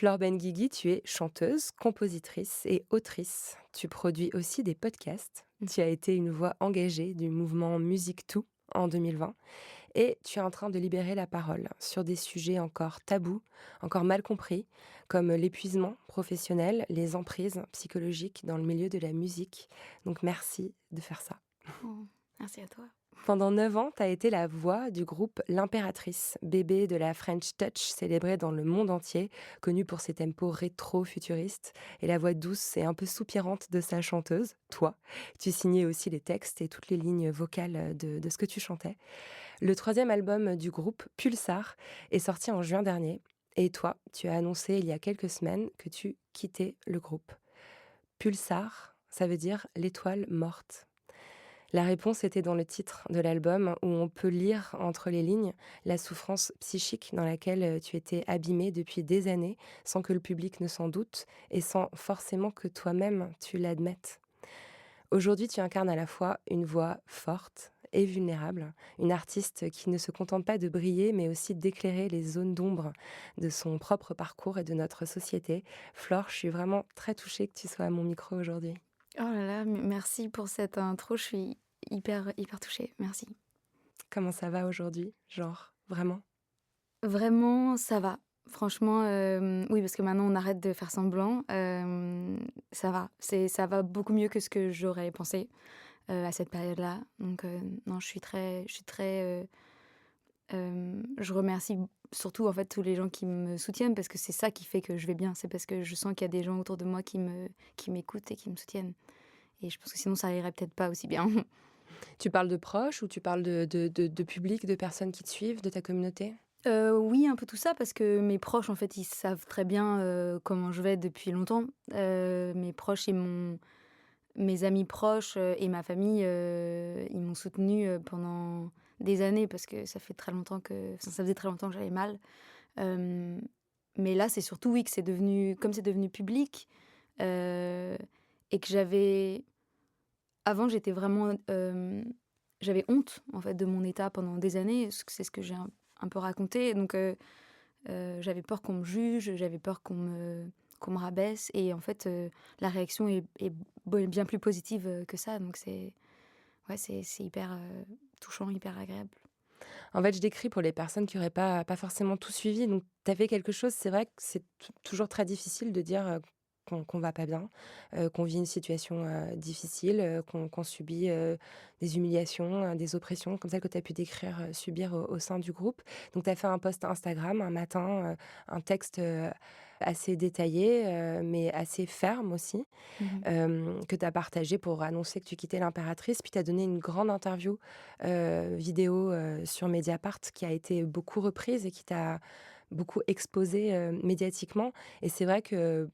Flore Benguigui, tu es chanteuse, compositrice et autrice. Tu produis aussi des podcasts. Tu as été une voix engagée du mouvement Musique Tout en 2020 et tu es en train de libérer la parole sur des sujets encore tabous, encore mal compris, comme l'épuisement professionnel, les emprises psychologiques dans le milieu de la musique. Donc merci de faire ça. Oh, merci à toi. Pendant 9 ans, tu as été la voix du groupe L'Impératrice, bébé de la French Touch célébré dans le monde entier, connu pour ses tempos rétro-futuristes et la voix douce et un peu soupirante de sa chanteuse, toi. Tu signais aussi les textes et toutes les lignes vocales de ce que tu chantais. Le troisième album du groupe, Pulsar, est sorti en juin dernier. Et toi, tu as annoncé il y a quelques semaines que tu quittais le groupe. Pulsar, ça veut dire l'étoile morte. La réponse était dans le titre de l'album où on peut lire entre les lignes la souffrance psychique dans laquelle tu étais abîmée depuis des années sans que le public ne s'en doute et sans forcément que toi-même tu l'admettes. Aujourd'hui, tu incarnes à la fois une voix forte et vulnérable, une artiste qui ne se contente pas de briller mais aussi d'éclairer les zones d'ombre de son propre parcours et de notre société. Flore, je suis vraiment très touchée que tu sois à mon micro aujourd'hui. Oh là là, merci pour cette intro, je suis hyper touchée, merci. Comment ça va aujourd'hui? Genre, vraiment? Vraiment, ça va. Franchement, oui, parce que maintenant on arrête de faire semblant, ça va. Ça va beaucoup mieux que ce que j'aurais pensé, à cette période-là. Donc, non, je remercie surtout, en fait, tous les gens qui me soutiennent parce que c'est ça qui fait que je vais bien. C'est parce que je sens qu'il y a des gens autour de moi qui m'écoutent et qui me soutiennent et je pense que sinon ça irait peut-être pas aussi bien. Tu parles de proches ou tu parles de public, de personnes qui te suivent, de ta communauté? Oui, un peu tout ça parce que mes proches, en fait, ils savent très bien, comment je vais depuis longtemps. Mes proches, mes amis proches, et ma famille, ils m'ont soutenue, pendant des années parce que ça faisait très longtemps que j'allais mal. Hem, mais là, c'est surtout, oui, que c'est devenu public, heu et que avant, j'étais vraiment, j'avais honte, en fait, de mon état pendant des années. C'est ce que j'ai un peu raconté. Donc, j'avais peur qu'on me juge, j'avais peur qu'on me rabaisse et en fait, la réaction est bien plus positive, que ça. Donc ouais, c'est hyper, touchant, hyper agréable. En fait, je décris pour les personnes qui auraient pas forcément tout suivi. Donc, tu as fait quelque chose, c'est vrai que c'est toujours très difficile de dire, qu'on va pas bien, qu'on vit une situation, difficile, qu'on subit, des humiliations, des oppressions comme celles que tu as pu décrire, subir au sein du groupe. Donc tu as fait un post Instagram un matin, un texte, assez détaillé, mais assez ferme aussi. Mmh. Que tu as partagé pour annoncer que tu quittais l'Impératrice. Puis tu as donné une grande interview, vidéo, sur Mediapart qui a été beaucoup reprise et qui t'a beaucoup exposée, médiatiquement. Et c'est vrai que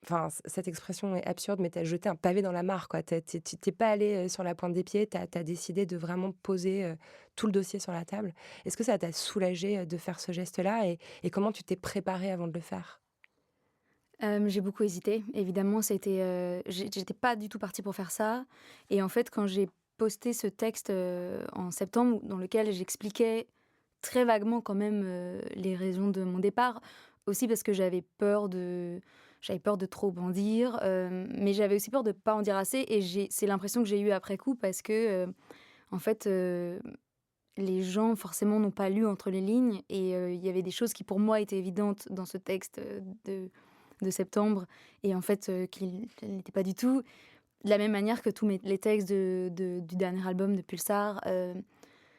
enfin, cette expression est absurde, mais tu as jeté un pavé dans la mare, quoi. Tu es pas allé sur la pointe des pieds, tu as décidé de vraiment poser, tout le dossier sur la table. Est-ce que ça t'a soulagé de faire ce geste-là et comment tu t'es préparée avant de le faire? J'ai beaucoup hésité. Évidemment, j'étais pas du tout partie pour faire ça et en fait, quand j'ai posté ce texte, en septembre, dans lequel j'expliquais très vaguement quand même, les raisons de mon départ, aussi parce que j'avais peur de trop en dire, mais j'avais aussi peur de pas en dire assez et c'est l'impression que j'ai eue après coup parce que, en fait, les gens forcément n'ont pas lu entre les lignes et il y avait des choses qui pour moi étaient évidentes dans ce texte, de septembre et en fait, qui l'était pas du tout. De la même manière que tous les textes du dernier album de Pulsar,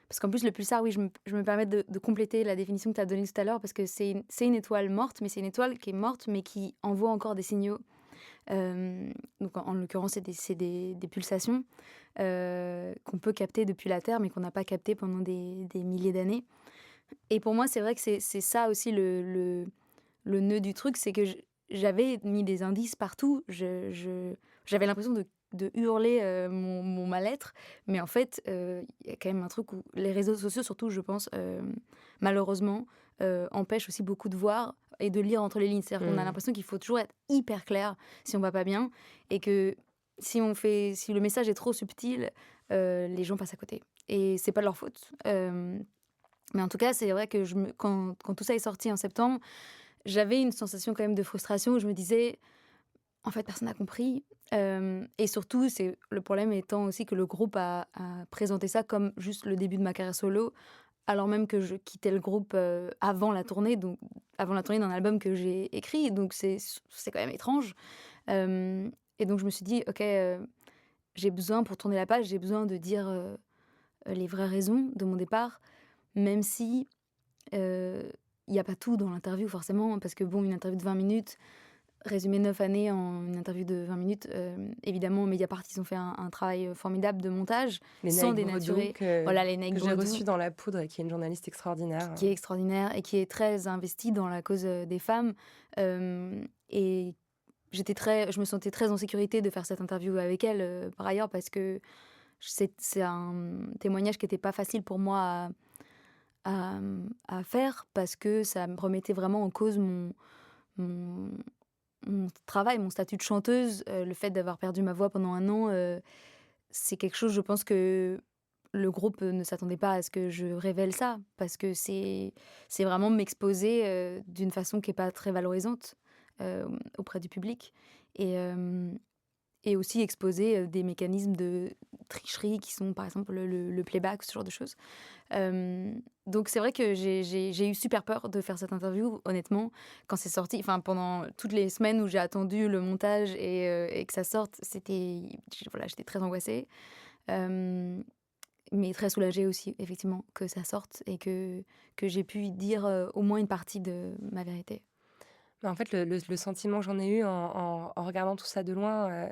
parce qu'en plus le pulsar, oui, je me permets de compléter la définition que tu as donnée tout à l'heure parce que c'est une étoile morte, mais c'est une étoile qui est morte, mais qui envoie encore des signaux. Donc en l'occurrence, c'est des pulsations, qu'on peut capter depuis la Terre, mais qu'on n'a pas captées pendant des milliers d'années. Et pour moi, c'est vrai que c'est ça aussi le nœud du truc, c'est que j'avais mis des indices partout. J'avais l'impression de hurler, mon mal-être, mais en fait, il y a quand même un truc où les réseaux sociaux, surtout, je pense, malheureusement, empêchent aussi beaucoup de voir et de lire entre les lignes. C'est-à-dire qu'on a Mmh. l'impression qu'il faut toujours être hyper clair si on va pas bien et que si le message est trop subtil, les gens passent à côté et c'est pas de leur faute. Mais en tout cas, c'est vrai que quand tout ça est sorti en septembre, j'avais une sensation quand même de frustration où je me disais: «En fait, personne n'a compris». Et surtout, c'est le problème étant aussi que le groupe a présenté ça comme juste le début de ma carrière solo, alors même que je quittais le groupe, avant la tournée, donc avant la tournée d'un album que j'ai écrit, donc c'est quand même étrange. Hem et donc je me suis dit: «OK, j'ai besoin pour tourner la page, j'ai besoin de dire, les vraies raisons de mon départ», même si, heu, il y a pas tout dans l'interview forcément, parce que bon, une interview de 20 minutes, résumer 9 années en une interview de 20 minutes, évidemment Mediapart, ils ont fait un travail, formidable de montage, sans Lénaïque Bredou dénaturer voilà, Lénaïque que j'ai Bredou, reçue dans La Poudre et qui est une journaliste extraordinaire. qui est extraordinaire et qui est très investie dans la cause, des femmes, et je me sentais très en sécurité de faire cette interview avec elle, par ailleurs parce que c'est un témoignage qui était pas facile pour moi à faire parce que ça me remettait vraiment en cause mon mon travail, mon statut de chanteuse, le fait d'avoir perdu ma voix pendant 1 an, c'est quelque chose, je pense que le groupe, ne s'attendait pas à ce que je révèle ça, parce que c'est vraiment m'exposer, d'une façon qui est pas très valorisante, auprès du public et hem et aussi exposer, des mécanismes de tricherie qui sont, par exemple, le playback, ce genre de choses. Donc c'est vrai que j'ai eu super peur de faire cette interview, honnêtement, quand c'est sorti. Enfin, pendant toutes les semaines où j'ai attendu le montage et que ça sorte, voilà, j'étais très angoissée, hem, mais très soulagée aussi, effectivement, que ça sorte et que j'ai pu dire, au moins une partie de ma vérité. Mais en fait, le sentiment que j'en ai eu en regardant tout ça de loin,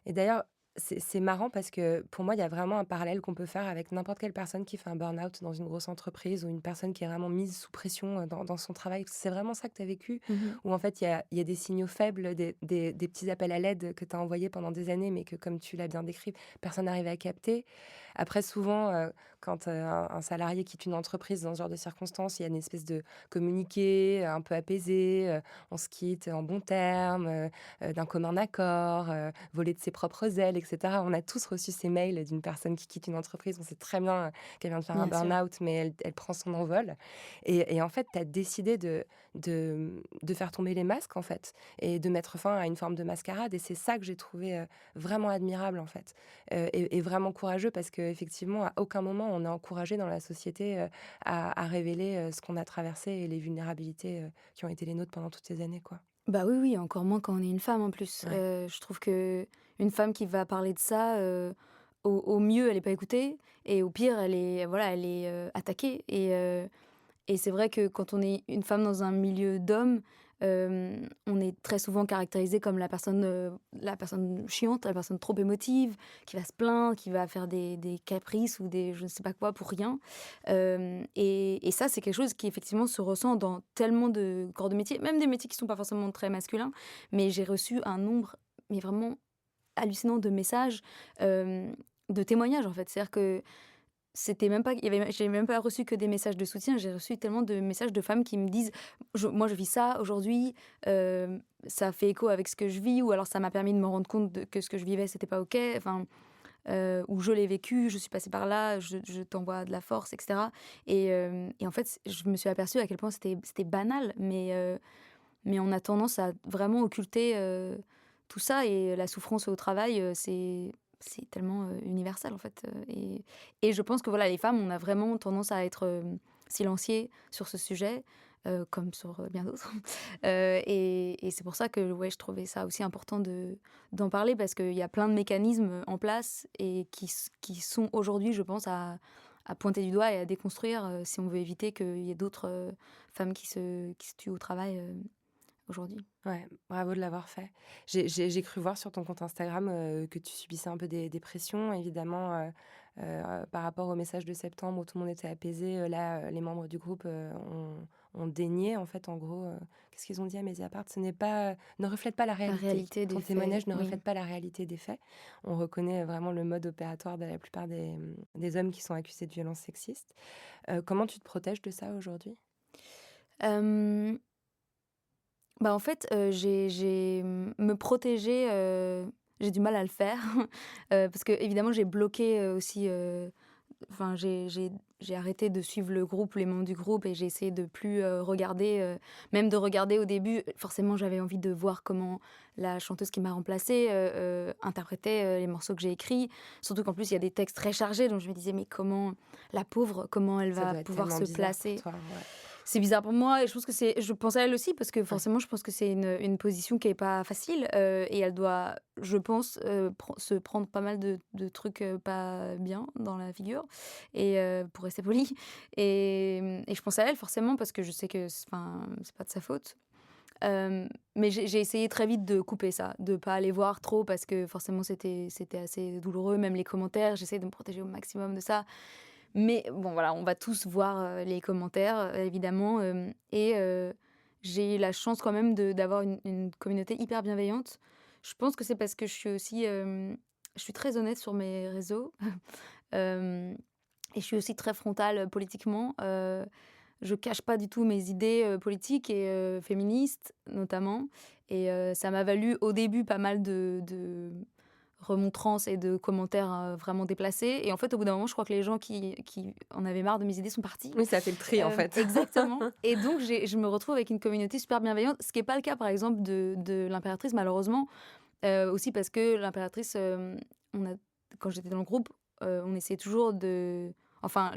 et d'ailleurs, c'est marrant parce que pour moi, il y a vraiment un parallèle qu'on peut faire avec n'importe quelle personne qui fait un burn-out dans une grosse entreprise ou une personne qui est vraiment mise sous pression, dans son travail. C'est vraiment ça que tu as vécu? Mmh. Où en fait, il y a des signaux faibles, des petits appels à l'aide que tu as envoyés pendant des années, mais que comme tu l'as bien décrit, personne n'arrive à capter. Après souvent, quand, un salarié quitte une entreprise dans ce genre de circonstances, il y a une espèce de communiqué, un peu apaisé, on se quitte en bons termes, d'un commun accord, voler de ses propres ailes et cetera. On a tous reçu ces mails d'une personne qui quitte une entreprise. On sait très bien, qu'elle vient de faire un Bien sûr. burn-out, mais elle prend son envol et en fait, tu as décidé de faire tomber les masques, en fait et de mettre fin à une forme de mascarade et c'est ça que j'ai trouvé, vraiment admirable, en fait, et vraiment courageux parce qu'effectivement, à aucun moment, on est encouragé dans la société, à révéler, ce qu'on a traversé et les vulnérabilités, qui ont été les nôtres pendant toutes ces années, quoi. Bah, oui, oui, encore moins quand on est une femme en plus. Ouais. Je trouve que une femme qui va parler de ça, au mieux, elle est pas écoutée et au pire, elle est, attaquée et c'est vrai que quand on est une femme dans un milieu d'hommes, on est très souvent caractérisé comme la personne chiante, la personne trop émotive, qui va se plaindre, qui va faire des caprices ou des je ne sais pas quoi pour rien. Et ça, c'est quelque chose qui effectivement se ressent dans tellement de corps de métier, même des métiers qui sont pas forcément très masculins. Mais j'ai reçu un nombre, mais vraiment hallucinant de messages, de témoignages en fait. C'est-à-dire que c'était même pas il y avait j'ai même pas reçu que des messages de soutien, j'ai reçu tellement de messages de femmes qui me disent: Moi, je vis ça aujourd'hui, ça fait écho avec ce que je vis» ou alors «Ça m'a permis de me rendre compte que ce que je vivais, c'était pas OK», enfin, ou «Je l'ai vécu, je suis passée par là, je t'envoie de la force» et cetera et en fait, je me suis aperçue à quel point c'était banal, mais on a tendance à vraiment occulter, tout ça et la souffrance au travail, c'est tellement, universel en fait, et je pense que voilà, les femmes, on a vraiment tendance à être, silenciées sur ce sujet, comme sur, bien d'autres. Et c'est pour ça que, ouais, je trouvais ça aussi important d'en parler parce qu'il y a plein de mécanismes, en place et qui sont aujourd'hui, je pense, à pointer du doigt et à déconstruire, si on veut éviter qu'il y ait d'autres, femmes qui se tuent au travail, aujourd'hui. Ouais, bravo de l'avoir fait. J'ai cru voir sur ton compte Instagram, que tu subissais un peu des pressions évidemment, par rapport au message de septembre où tout le monde était apaisé, là, les membres du groupe, ont dénié en fait, en gros, qu'est-ce qu'ils ont dit à Mediapart? Ce n'est pas ne reflète pas la La réalité. réalité des Ton faits, témoignage ne oui. reflète pas la réalité des faits. On reconnaît vraiment le mode opératoire de la plupart des hommes qui sont accusés de violences sexistes. Comment tu te protèges de ça aujourd'hui? Hem, Bah, en fait, me protéger, j'ai du mal à le faire, parce que évidemment j'ai bloqué, aussi, enfin, j'ai arrêté de suivre le groupe, les membres du groupe et j'ai essayé de plus, regarder, même de regarder au début, forcément, j'avais envie de voir comment la chanteuse qui m'a remplacée, interprétait, les morceaux que j'ai écrits. Surtout qu'en plus, il y a des textes très chargés, donc je me disais: «Mais comment la pauvre, comment elle Ça va doit être pouvoir tellement se bizarre pour placer?» toi, ouais. C'est bizarre pour moi et je pense que je pense à elle aussi parce que Ouais. forcément je pense que c'est une position qui est pas facile, et elle doit, je pense, se prendre pas mal de trucs, pas bien dans la figure et pour rester polie et je pense à elle forcément parce que je sais que enfin, c'est pas de sa faute. Mais j'ai essayé très vite de couper ça, de pas aller voir trop parce que forcément c'était assez douloureux, même les commentaires, j'essaie de me protéger au maximum de ça. Mais bon, voilà, on va tous voir, les commentaires, évidemment, et j'ai eu la chance quand même d'avoir une communauté hyper bienveillante. Je pense que c'est parce que je suis aussi, je suis très honnête sur mes réseaux, hem et je suis aussi très frontale, politiquement. Je cache pas du tout mes idées, politiques et féministes, notamment et ça m'a valu au début pas mal de remontrances et de commentaires, vraiment déplacés et en fait, au bout d'un moment, je crois que les gens qui en avaient marre de mes idées sont partis. Oui, ça fait le tri, en fait. Exactement et donc je me retrouve avec une communauté super bienveillante, ce qui est pas le cas, par exemple, de l'impératrice, malheureusement, aussi parce que l'impératrice, on a quand j'étais dans le groupe, on essayait toujours de enfin,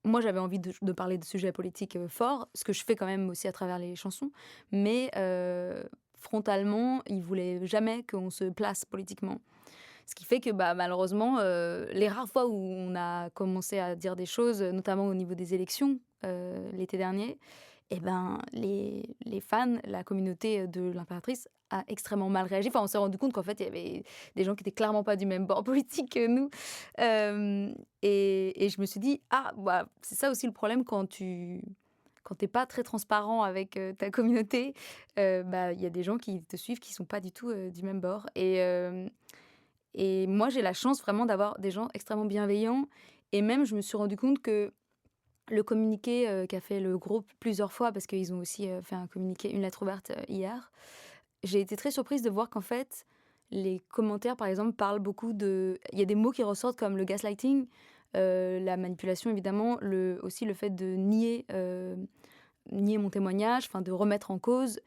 moi, j'avais envie de parler de sujets politiques, forts, ce que je fais quand même aussi à travers les chansons, mais frontalement, ils voulaient jamais qu'on se place politiquement. Ce qui fait que, bah, malheureusement, les rares fois où on a commencé à dire des choses, notamment au niveau des élections, l'été dernier, et ben, les fans, la communauté, de l'impératrice a extrêmement mal réagi. Enfin, on s'est rendu compte qu'en fait, il y avait des gens qui étaient clairement pas du même bord politique que nous. Hem et je me suis dit: «Ah, bah, c'est ça aussi le problème quand t'es pas très transparent avec, ta communauté, bah, il y a des gens qui te suivent qui sont pas du tout, du même bord» et moi, j'ai la chance vraiment d'avoir des gens extrêmement bienveillants et même je me suis rendu compte que le communiqué, qu'a fait le groupe plusieurs fois, parce qu'ils ont aussi, fait un communiqué, une lettre ouverte, hier. J'ai été très surprise de voir qu'en fait, les commentaires, par exemple, parlent beaucoup de il y a des mots qui ressortent comme le gaslighting, la manipulation évidemment, aussi le fait de nier mon témoignage, enfin de remettre en cause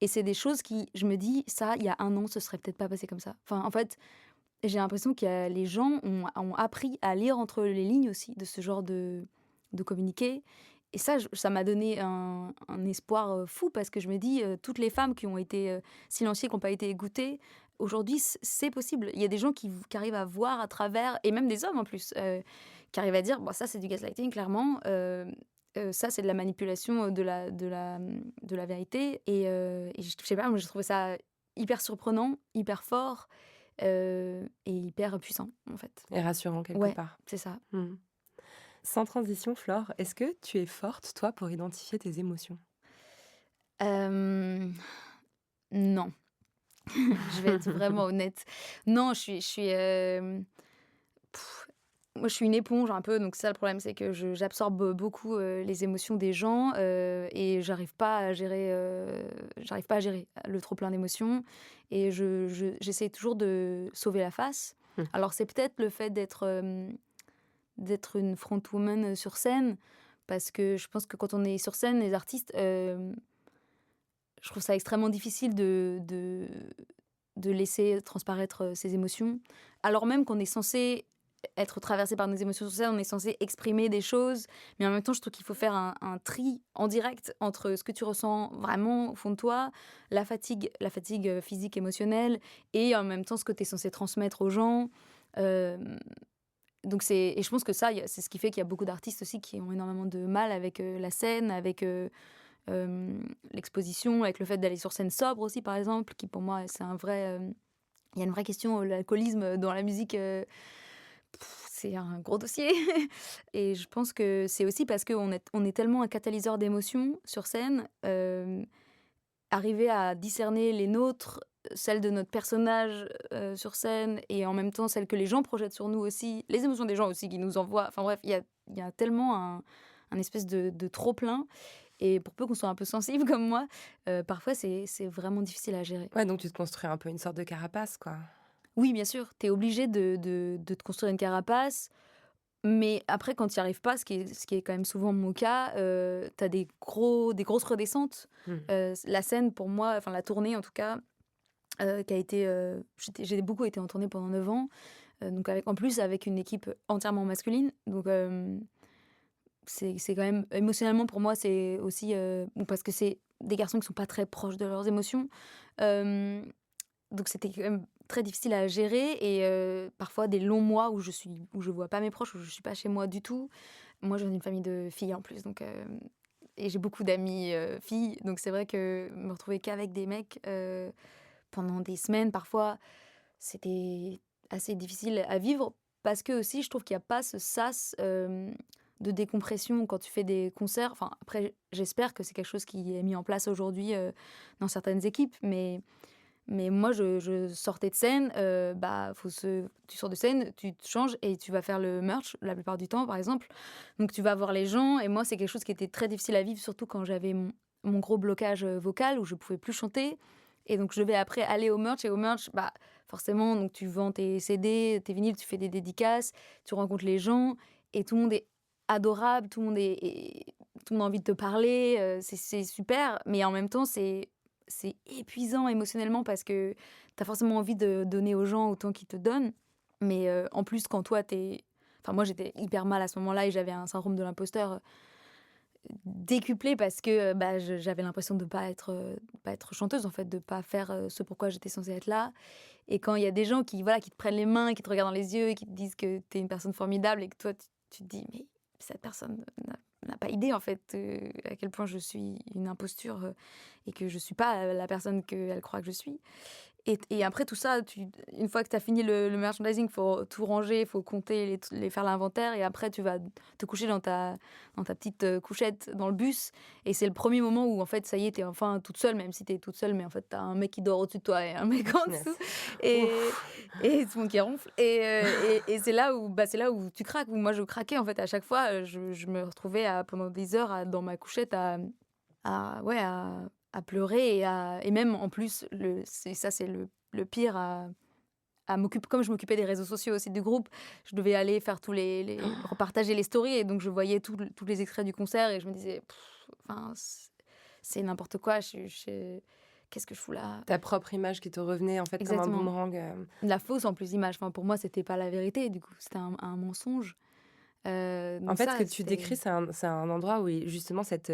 et c'est des choses qui je me dis: «Ça, il y a un an, ce serait peut-être pas passé comme ça». Enfin, en fait, j'ai l'impression que les gens ont appris à lire entre les lignes aussi de ce genre de communiqué et ça m'a donné un espoir, fou parce que je me dis, toutes les femmes qui ont été, silenciées, qui ont pas été écoutées, aujourd'hui c'est possible. Il y a des gens qui arrivent à voir à travers et même des hommes en plus, qui arrivent à dire: «Bon ça c'est du gaslighting clairement, ça c'est de la manipulation, de la vérité» et je sais pas, moi j'ai trouvé ça hyper surprenant, hyper fort. Et hyper puissant, en fait. Et rassurant quelque Ouais, part. c'est ça. Mmh. Sans transition, Flore, est-ce que tu es forte, toi, pour identifier tes émotions? Hem, non, je vais être vraiment honnête. Non, moi, je suis une éponge un peu, donc c'est ça le problème, c'est que j'absorbe beaucoup, les émotions des gens, et j'arrive pas à gérer le trop plein d'émotions et j'essaie toujours de sauver la face. Mmh. Alors c'est peut-être le fait d'être une frontwoman, sur scène, parce que je pense que quand on est sur scène, les artistes, je trouve ça extrêmement difficile de laisser transparaître, ses émotions. Alors même qu'on est censé être traversé par nos émotions sur scène, on est censé exprimer des choses, mais en même temps, je trouve qu'il faut faire un tri en direct entre ce que tu ressens vraiment au fond de toi, la fatigue, physique, émotionnelle et en même temps ce que tu es censé transmettre aux gens. Hem Donc et je pense que ça, c'est ce qui fait qu'il y a beaucoup d'artistes aussi qui ont énormément de mal avec, la scène, avec, l'exposition, avec le fait d'aller sur scène sobre aussi, par exemple, qui pour moi, c'est un vrai, il y a une vraie question, l'alcoolisme dans la musique, c'est un gros dossier et je pense que c'est aussi parce qu'on est tellement un catalyseur d'émotions sur scène, arriver à discerner les nôtres, celles de notre personnage, sur scène et en même temps celles que les gens projettent sur nous aussi, les émotions des gens aussi qui nous envoient, enfin bref, il y a tellement un espèce de trop plein et pour peu qu'on soit un peu sensible comme moi, parfois c'est vraiment difficile à gérer. Ouais, donc tu te construis un peu une sorte de carapace, quoi. Oui, bien sûr, tu es obligé de te construire une carapace, Mais après, quand tu y arrives pas, ce qui est quand même souvent mon cas, tu as des grosses redescentes. Mmh. La scène pour moi, enfin la tournée en tout cas, qui a été, j'ai beaucoup été en tournée pendant 9 ans, donc avec en plus avec une équipe entièrement masculine. Donc c'est quand même émotionnellement pour moi, c'est aussi, bon parce que c'est des garçons qui sont pas très proches de leurs émotions. Hem, donc c'était quand même très difficile à gérer et parfois des longs mois où je vois pas mes proches, où je suis pas chez moi du tout. Moi, je viens d'une famille de filles en plus, donc et j'ai beaucoup d'amis, filles, donc c'est vrai que me retrouver qu'avec des mecs, pendant des semaines parfois, c'était assez difficile à vivre parce que aussi je trouve qu'il y a pas ce sas, de décompression quand tu fais des concerts. Enfin après j'espère que c'est quelque chose qui est mis en place aujourd'hui, dans certaines équipes, mais moi je sortais de scène, bah, tu sors de scène, tu te changes et tu vas faire le merch la plupart du temps par exemple. Donc tu vas voir les gens et moi c'est quelque chose qui était très difficile à vivre surtout quand j'avais mon gros blocage, vocal où je pouvais plus chanter et donc je devais après aller au merch et au merch, bah, forcément donc tu vends tes CD, tes vinyles, tu fais des dédicaces, tu rencontres les gens et tout le monde est adorable, tout le monde a envie de te parler, c'est super, mais en même temps c'est épuisant émotionnellement parce que tu as forcément envie de donner aux gens autant qu'ils te donnent. Mais en plus, quand toi, enfin, moi, j'étais hyper mal à ce moment-là et j'avais un syndrome de l'imposteur décuplé parce que bah, j'avais l'impression de pas être chanteuse, en fait, de pas faire ce pourquoi j'étais censée être là. Et quand il y a des gens qui, voilà, qui te prennent les mains, qui te regardent dans les yeux et qui te disent que tu es une personne formidable et que toi, tu te dis, mais cette personne n'a pas idée, en fait, à quel point je suis une imposture et que je suis pas la personne qu'elle croit que je suis. Et après tout ça, une fois que tu as fini le merchandising, il faut tout ranger, il faut compter, faire l'inventaire et après tu vas te coucher dans ta petite, couchette dans le bus et c'est le premier moment où en fait, ça y est, tu es enfin toute seule, même si tu es toute seule, mais en fait, tu as un mec qui dort au-dessus de toi et un mec en dessous Punaise. et Ouf! et tout le monde qui ronfle et c'est là où tu craques, où moi je craquais en fait à chaque fois, je me retrouvais pendant des heures dans ma couchette ouais, à pleurer et même en plus c'est le pire à m'occuper comme je m'occupais des réseaux sociaux aussi du groupe, je devais aller faire tous les repartager les stories et donc je voyais tous les extraits du concert et je me disais: Enfin c'est n'importe quoi, qu'est-ce que je fous là?» Ta propre image qui te revenait, en fait, comme un Exactement. boomerang, La fausse en plus image, enfin pour moi c'était pas la vérité du coup, c'était un mensonge, En donc fait, ce que ça tu c'était décris, c'est un endroit où il justement cette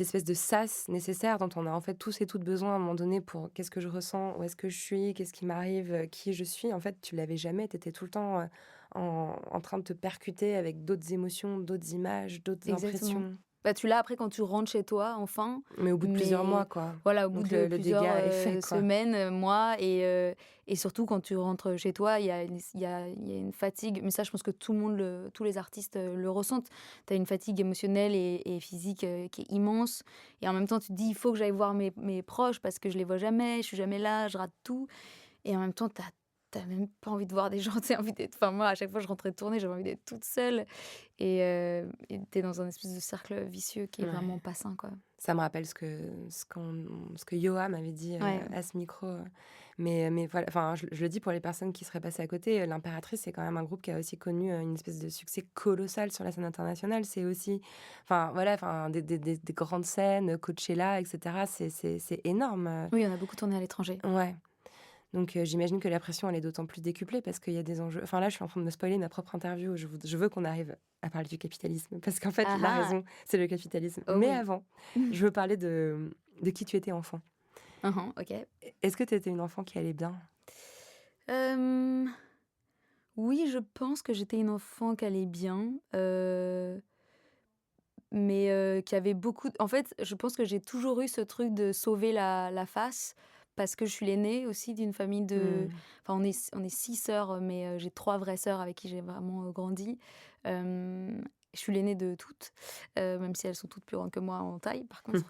espèce de sas nécessaire dont on a, en fait, tous et toutes besoin à un moment donné pour: «Qu'est-ce que je ressens? Où est-ce que je suis? Qu'est-ce qui m'arrive? Qui je suis?» En fait, tu l'avais jamais, tu étais tout le temps, en train de te percuter avec d'autres émotions, d'autres images, d'autres exactement. impressions, Bah, tu l'as après quand tu rentres chez toi enfin, mais au bout de plusieurs mois, mais quoi. voilà, au bout Donc de le plusieurs, dégât est fait, quoi. semaines, mois et surtout quand tu rentres chez toi, il y a une fatigue, mais ça je pense que tous les artistes, le ressentent. Tu as une fatigue émotionnelle et physique, qui est immense et en même temps tu te dis: «Il faut que j'aille voir mes proches parce que je les vois jamais, je suis jamais là, je rate tout» et en même temps tu as même pas envie de voir des gens, tu as envie d'être enfin moi à chaque fois je rentrais de tournée, j'avais envie d'être toute seule et tu es dans un espèce de cercle vicieux qui est Ouais. vraiment pas sain, quoi. Ça me rappelle ce que Yoa m'avait dit, Ouais. à ce micro, mais voilà, enfin, je le dis pour les personnes qui seraient passées à côté, l'Impératrice, c'est quand même un groupe qui a aussi connu, une espèce de succès colossal sur la scène internationale. C'est aussi enfin, voilà, enfin, des grandes scènes, Coachella et cetera. C'est énorme, Oui, on a beaucoup tourné à l'étranger. ouais. Donc j'imagine que la pression, elle est d'autant plus décuplée parce qu'il y a des enjeux enfin là, je suis en train de me spoiler ma propre interview. Je veux qu'on arrive à parler du capitalisme parce qu'en fait, Ah la ah! raison, c'est le capitalisme. Oh Mais oui. avant, je veux parler de qui tu étais enfant. Mmh mh, OK. Est-ce que tu étais une enfant qui allait bien? Hem, oui, je pense que j'étais une enfant qui allait bien, mais qui avait beaucoup en fait, je pense que j'ai toujours eu ce truc de sauver la face parce que je suis l'aînée aussi d'une famille de Mmh. enfin, on est 6 sœurs, mais j'ai 3 vraies sœurs avec qui j'ai vraiment, grandi. Je suis l'aînée de toutes, même si elles sont toutes plus grandes que moi en taille, par contre.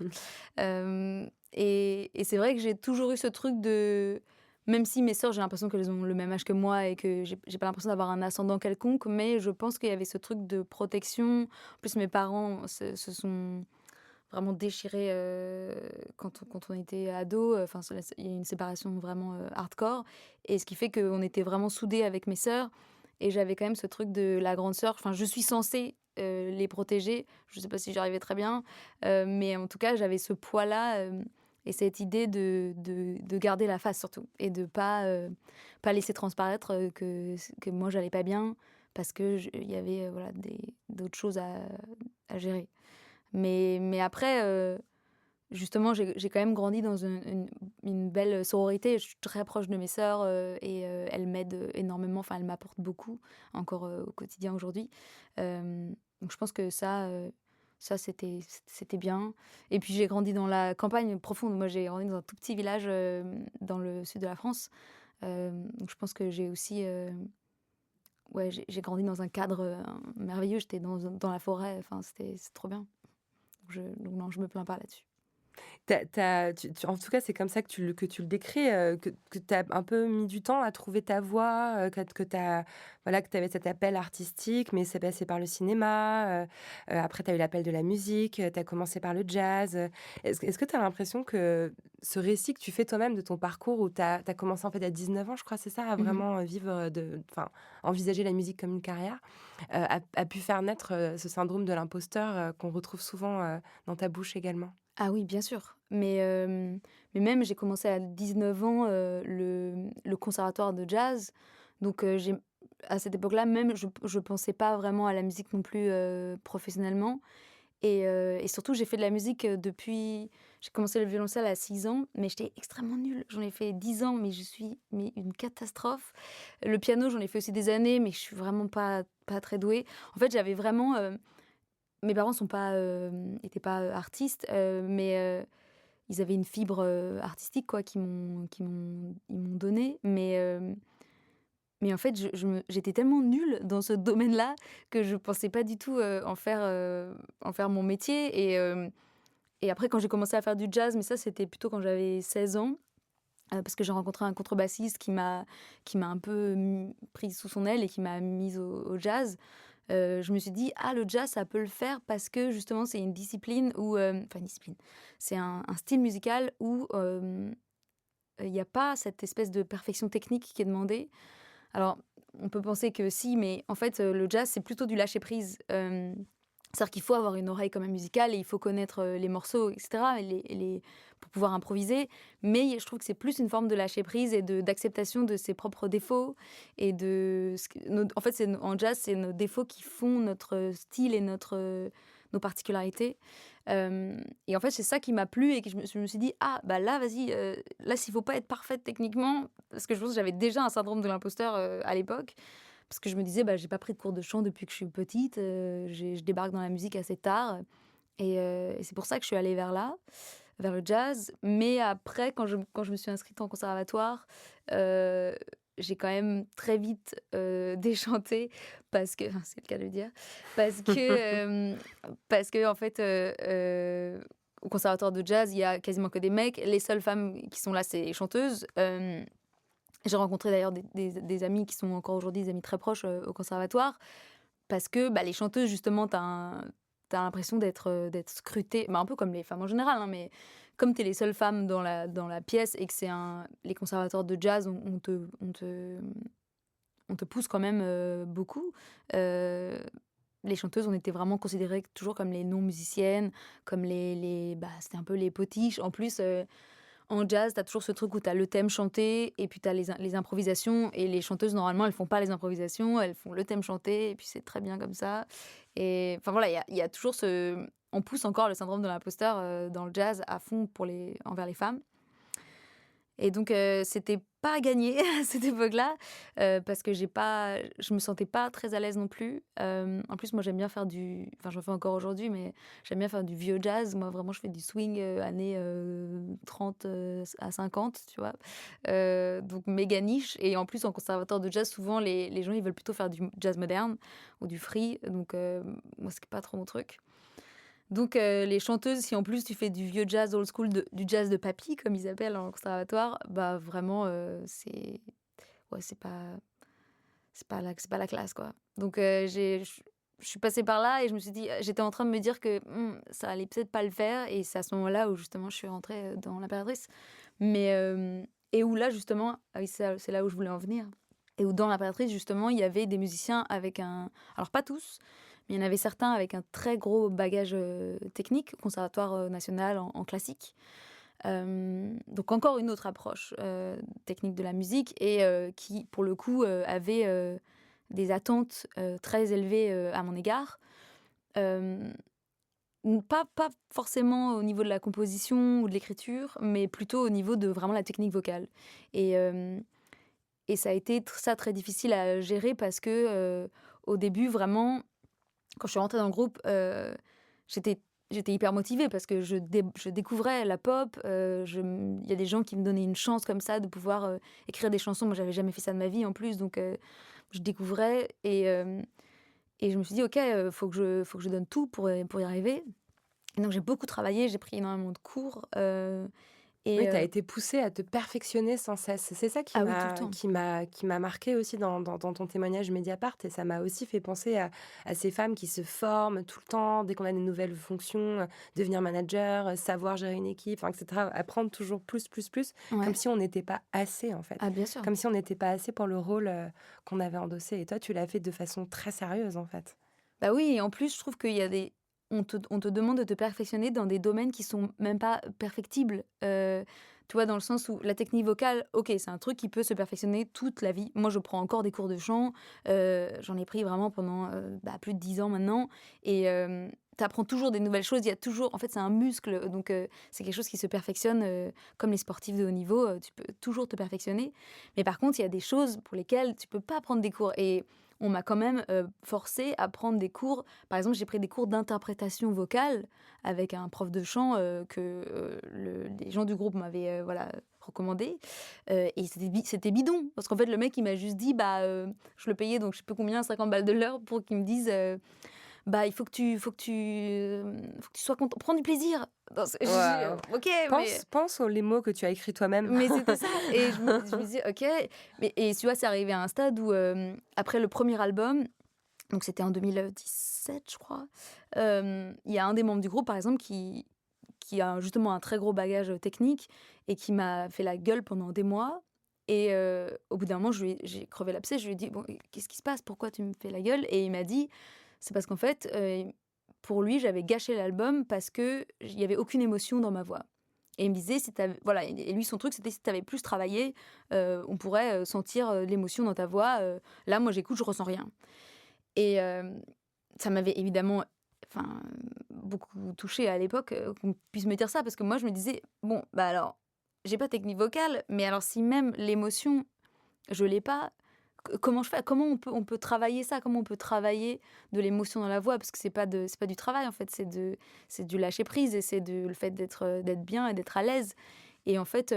Et c'est vrai que j'ai toujours eu ce truc de même si mes sœurs, j'ai l'impression qu'elles ont le même âge que moi et que j'ai pas l'impression d'avoir un ascendant quelconque, mais je pense qu'il y avait ce truc de protection. En plus, mes parents se sont vraiment déchirés, quand on était ados, enfin, il y a eu une séparation vraiment, hardcore et ce qui fait qu'on était vraiment soudés avec mes sœurs et j'avais quand même ce truc de la grande sœur. Enfin, je suis censée, les protéger. Je sais pas si j'y arrivais très bien, mais en tout cas, j'avais ce poids-là, et cette idée de garder la face surtout et de pas laisser transparaître, que moi j'allais pas bien parce que il y avait, voilà, d'autres choses à gérer. Mais après, justement, j'ai quand même grandi dans une belle sororité. Je suis très proche de mes sœurs, et elles m'aident énormément, enfin, elles m'apportent beaucoup encore, au quotidien aujourd'hui. Donc je pense que ça c'était bien, et puis j'ai grandi dans la campagne profonde. Moi, j'ai grandi dans un tout petit village, dans le sud de la France. Donc je pense que j'ai aussi, ouais, j'ai grandi dans un cadre, merveilleux. J'étais dans la forêt, enfin, c'est trop bien. Donc non, je me plains pas là-dessus. Tu en tout cas, c'est comme ça que tu le décris, que tu as un peu mis du temps à trouver ta voix, que tu as voilà, que tu avais cet appel artistique, mais c'est passé par le cinéma, après tu as eu l'appel de la musique, tu as commencé par le jazz, Est-ce que tu as l'impression que ce récit que tu fais toi-même de ton parcours où tu as commencé en fait à 19 ans, je crois, c'est ça? À Mmh. vraiment, vivre, enfin, envisager la musique comme une carrière, a pu faire naître, ce syndrome de l'imposteur, qu'on retrouve souvent, dans ta bouche également? Ah oui, bien sûr. Mais même j'ai commencé à 19 ans, le conservatoire de jazz. Donc j'ai à cette époque-là même, je pensais pas vraiment à la musique non plus, professionnellement, et surtout j'ai fait de la musique, depuis j'ai commencé le violoncelle à 6 ans, mais j'étais extrêmement nulle. J'en ai fait 10 ans, mais je suis une catastrophe. Le piano, j'en ai fait aussi des années, mais je suis vraiment pas très douée. En fait, j'avais vraiment, mes parents sont pas, étaient pas, artistes, mais ils avaient une fibre, artistique quoi, ils m'ont donné. Mais en fait, j'étais tellement nulle dans ce domaine-là que je pensais pas du tout, en faire mon métier, et après quand j'ai commencé à faire du jazz, mais ça c'était plutôt quand j'avais 16 ans, parce que j'ai rencontré un contrebassiste qui m'a un peu, prise sous son aile et qui m'a mise au jazz. Je me suis dit: «Ah, le jazz, ça peut le faire», parce que justement c'est une discipline où, enfin une discipline, c'est un style musical où, il y a pas cette espèce de perfection technique qui est demandée. Alors, on peut penser que si, mais en fait, le jazz, c'est plutôt du lâcher prise. C'est-à-dire qu'il faut avoir une oreille quand même musicale et il faut connaître, les morceaux et cetera, pour pouvoir improviser. Mais je trouve que c'est plus une forme de lâcher prise et d'acceptation de ses propres défauts et de ce que en fait, en jazz, c'est nos défauts qui font notre style et nos particularités. Et en fait, c'est ça qui m'a plu et que je me suis dit: «Ah, bah, là, vas-y, là, s'il faut pas être parfaite techniquement», parce que je pense que j'avais déjà un syndrome de l'imposteur, à l'époque. Parce que je me disais: «Bah, j'ai pas pris de cours de chant depuis que je suis petite, je débarque dans la musique assez tard», et c'est pour ça que je suis allée vers là, vers le jazz. Mais après, quand je me suis inscrite en conservatoire, heu, j'ai quand même très vite, déchanté parce que enfin, c'est le cas de le dire, parce que, parce que en fait, au conservatoire de jazz, il y a quasiment que des mecs. Les seules femmes qui sont là, c'est les chanteuses. J'ai rencontré d'ailleurs des amis qui sont encore aujourd'hui des amis très proches, au conservatoire, parce que, bah, les chanteuses justement, tu l'impression d'être scrutée, bah, un peu comme les femmes en général, hein, mais comme tu es les seules femmes dans la pièce et que c'est un les conservatoires de jazz, on te pousse quand même, beaucoup. Heu, les chanteuses, on était vraiment considérées toujours comme les non-musiciennes, comme bah, c'était un peu les potiches. En plus, en jazz, tu as toujours ce truc où tu as le thème chanté et puis tu as les improvisations, et les chanteuses, normalement, elles font pas les improvisations, elles font le thème chanté et puis c'est très bien comme ça, et enfin voilà, il y a toujours on pousse encore le syndrome de l'imposteur, dans le jazz à fond envers les femmes. Et donc c'était pas gagné à cette époque-là, parce que je me sentais pas très à l'aise non plus. En plus, moi, j'aime bien faire enfin, j'en fais encore aujourd'hui, mais j'aime bien faire du vieux jazz. Moi, vraiment, je fais du swing, années, 30, à 50, tu vois? Donc méga niche, et en plus, en conservatoire de jazz, souvent, les gens, ils veulent plutôt faire du jazz moderne ou du free, donc moi, c'est pas trop mon truc. Donc les chanteuses, si en plus tu fais du vieux jazz old school, du jazz de papy comme ils appellent en conservatoire, bah vraiment, c'est ouais, c'est pas la classe, quoi. Donc je suis passée par là et je me suis dit, j'étais en train de me dire que, ça allait peut-être pas le faire, et c'est à ce moment-là où justement je suis rentrée, dans l'impératrice. Mais et où là justement, ah oui, c'est là où je voulais en venir. et où dans l'impératrice, justement, il y avait des musiciens avec un alors pas tous, mais il y en avait certains avec un très gros bagage, technique, conservatoire, national en classique. Donc encore une autre approche, technique de la musique et qui, pour le coup, avait, des attentes, très élevées, à mon égard. Hem, pas forcément au niveau de la composition ou de l'écriture, mais plutôt au niveau de vraiment la technique vocale et hem et ça a été très difficile à gérer parce que, au début, vraiment, quand je suis rentrée dans le groupe, j'étais j'étais hyper motivée parce que je découvrais la pop, il y a des gens qui me donnaient une chance comme ça de pouvoir, écrire des chansons. Moi, j'avais jamais fait ça de ma vie en plus, donc je découvrais et je me suis dit: «OK, faut que je donne tout pour y arriver». Et donc j'ai beaucoup travaillé, j'ai pris énormément de cours, Oui, et tu as été poussée à te perfectionner sans cesse. C'est ça ah oui, tout le temps. qui m'a marquée aussi dans ton témoignage Mediapart et ça m'a aussi fait penser à ces femmes qui se forment tout le temps, dès qu'on a des nouvelles fonctions, devenir manager, savoir gérer une équipe, enfin et cetera. Apprendre toujours plus, plus, plus, comme Ouais. si on n'était pas assez, en fait. Ah bien sûr. Comme si on n'était pas assez pour le rôle, qu'on avait endossé et toi, tu l'as fait de façon très sérieuse, en fait. Bah oui et en plus, je trouve qu'il y a des on te demande de te perfectionner dans des domaines qui sont même pas perfectibles. Tu vois? Dans le sens où la technique vocale, OK, c'est un truc qui peut se perfectionner toute la vie. Moi, je prends encore des cours de chant, j'en ai pris vraiment pendant, plus de 10 ans maintenant et tu apprends toujours des nouvelles choses. Il y a toujours en fait, c'est un muscle, donc c'est quelque chose qui se perfectionne, comme les sportifs de haut niveau, tu peux toujours te perfectionner. Mais par contre, il y a des choses pour lesquelles tu peux pas prendre des cours et on m'a quand même, forcée à prendre des cours. Par exemple, j'ai pris des cours d'interprétation vocale avec un prof de chant, que, les gens du groupe m'avaient, voilà, recommandé, et c'était bidon. Parce qu'en fait, le mec, il m'a juste dit, bah, je le payais donc je sais plus combien, 50 balles de l'heure pour qu'il me dise, «Bah, il faut que tu sois content, prends du plaisir». Dans ce j'ai Waouh! OK, mais Pense aux les mots que tu as écrits toi-même. c'était ça et je me disais: «OK». Mais et tu vois, c'est arrivé à un stade où, après le premier album, donc c'était en 2017, je crois, il y a un des membres du groupe, par exemple, qui a justement un très gros bagage, technique et qui m'a fait la gueule pendant des mois et au bout d'un moment, j'ai crevé l'abcès. Je lui ai dit: «Bon, qu'est-ce qui se passe? Pourquoi tu me fais la gueule?» Et il m'a dit: «C'est parce qu'en fait, pour lui, j'avais gâché l'album parce qu'il y avait aucune émotion dans ma voix». Et il me disait: «Si tu voilà et lui, son truc, c'était: «Si tu avais plus travaillé, on pourrait, sentir, l'émotion dans ta voix, là, moi, j'écoute, je ressens rien». Et ça m'avait évidemment, enfin, beaucoup touchée à l'époque, qu'on puisse me dire ça parce que moi, je me disais: «Bon, bah, alors, j'ai pas de technique vocale, mais alors si même l'émotion, je l'ai pas, comment je fais? Comment on peut travailler ça? Comment on peut travailler de l'émotion dans la voix?» Parce que c'est pas du travail, en fait, c'est du lâcher prise et c'est le fait d'être bien et d'être à l'aise et en fait,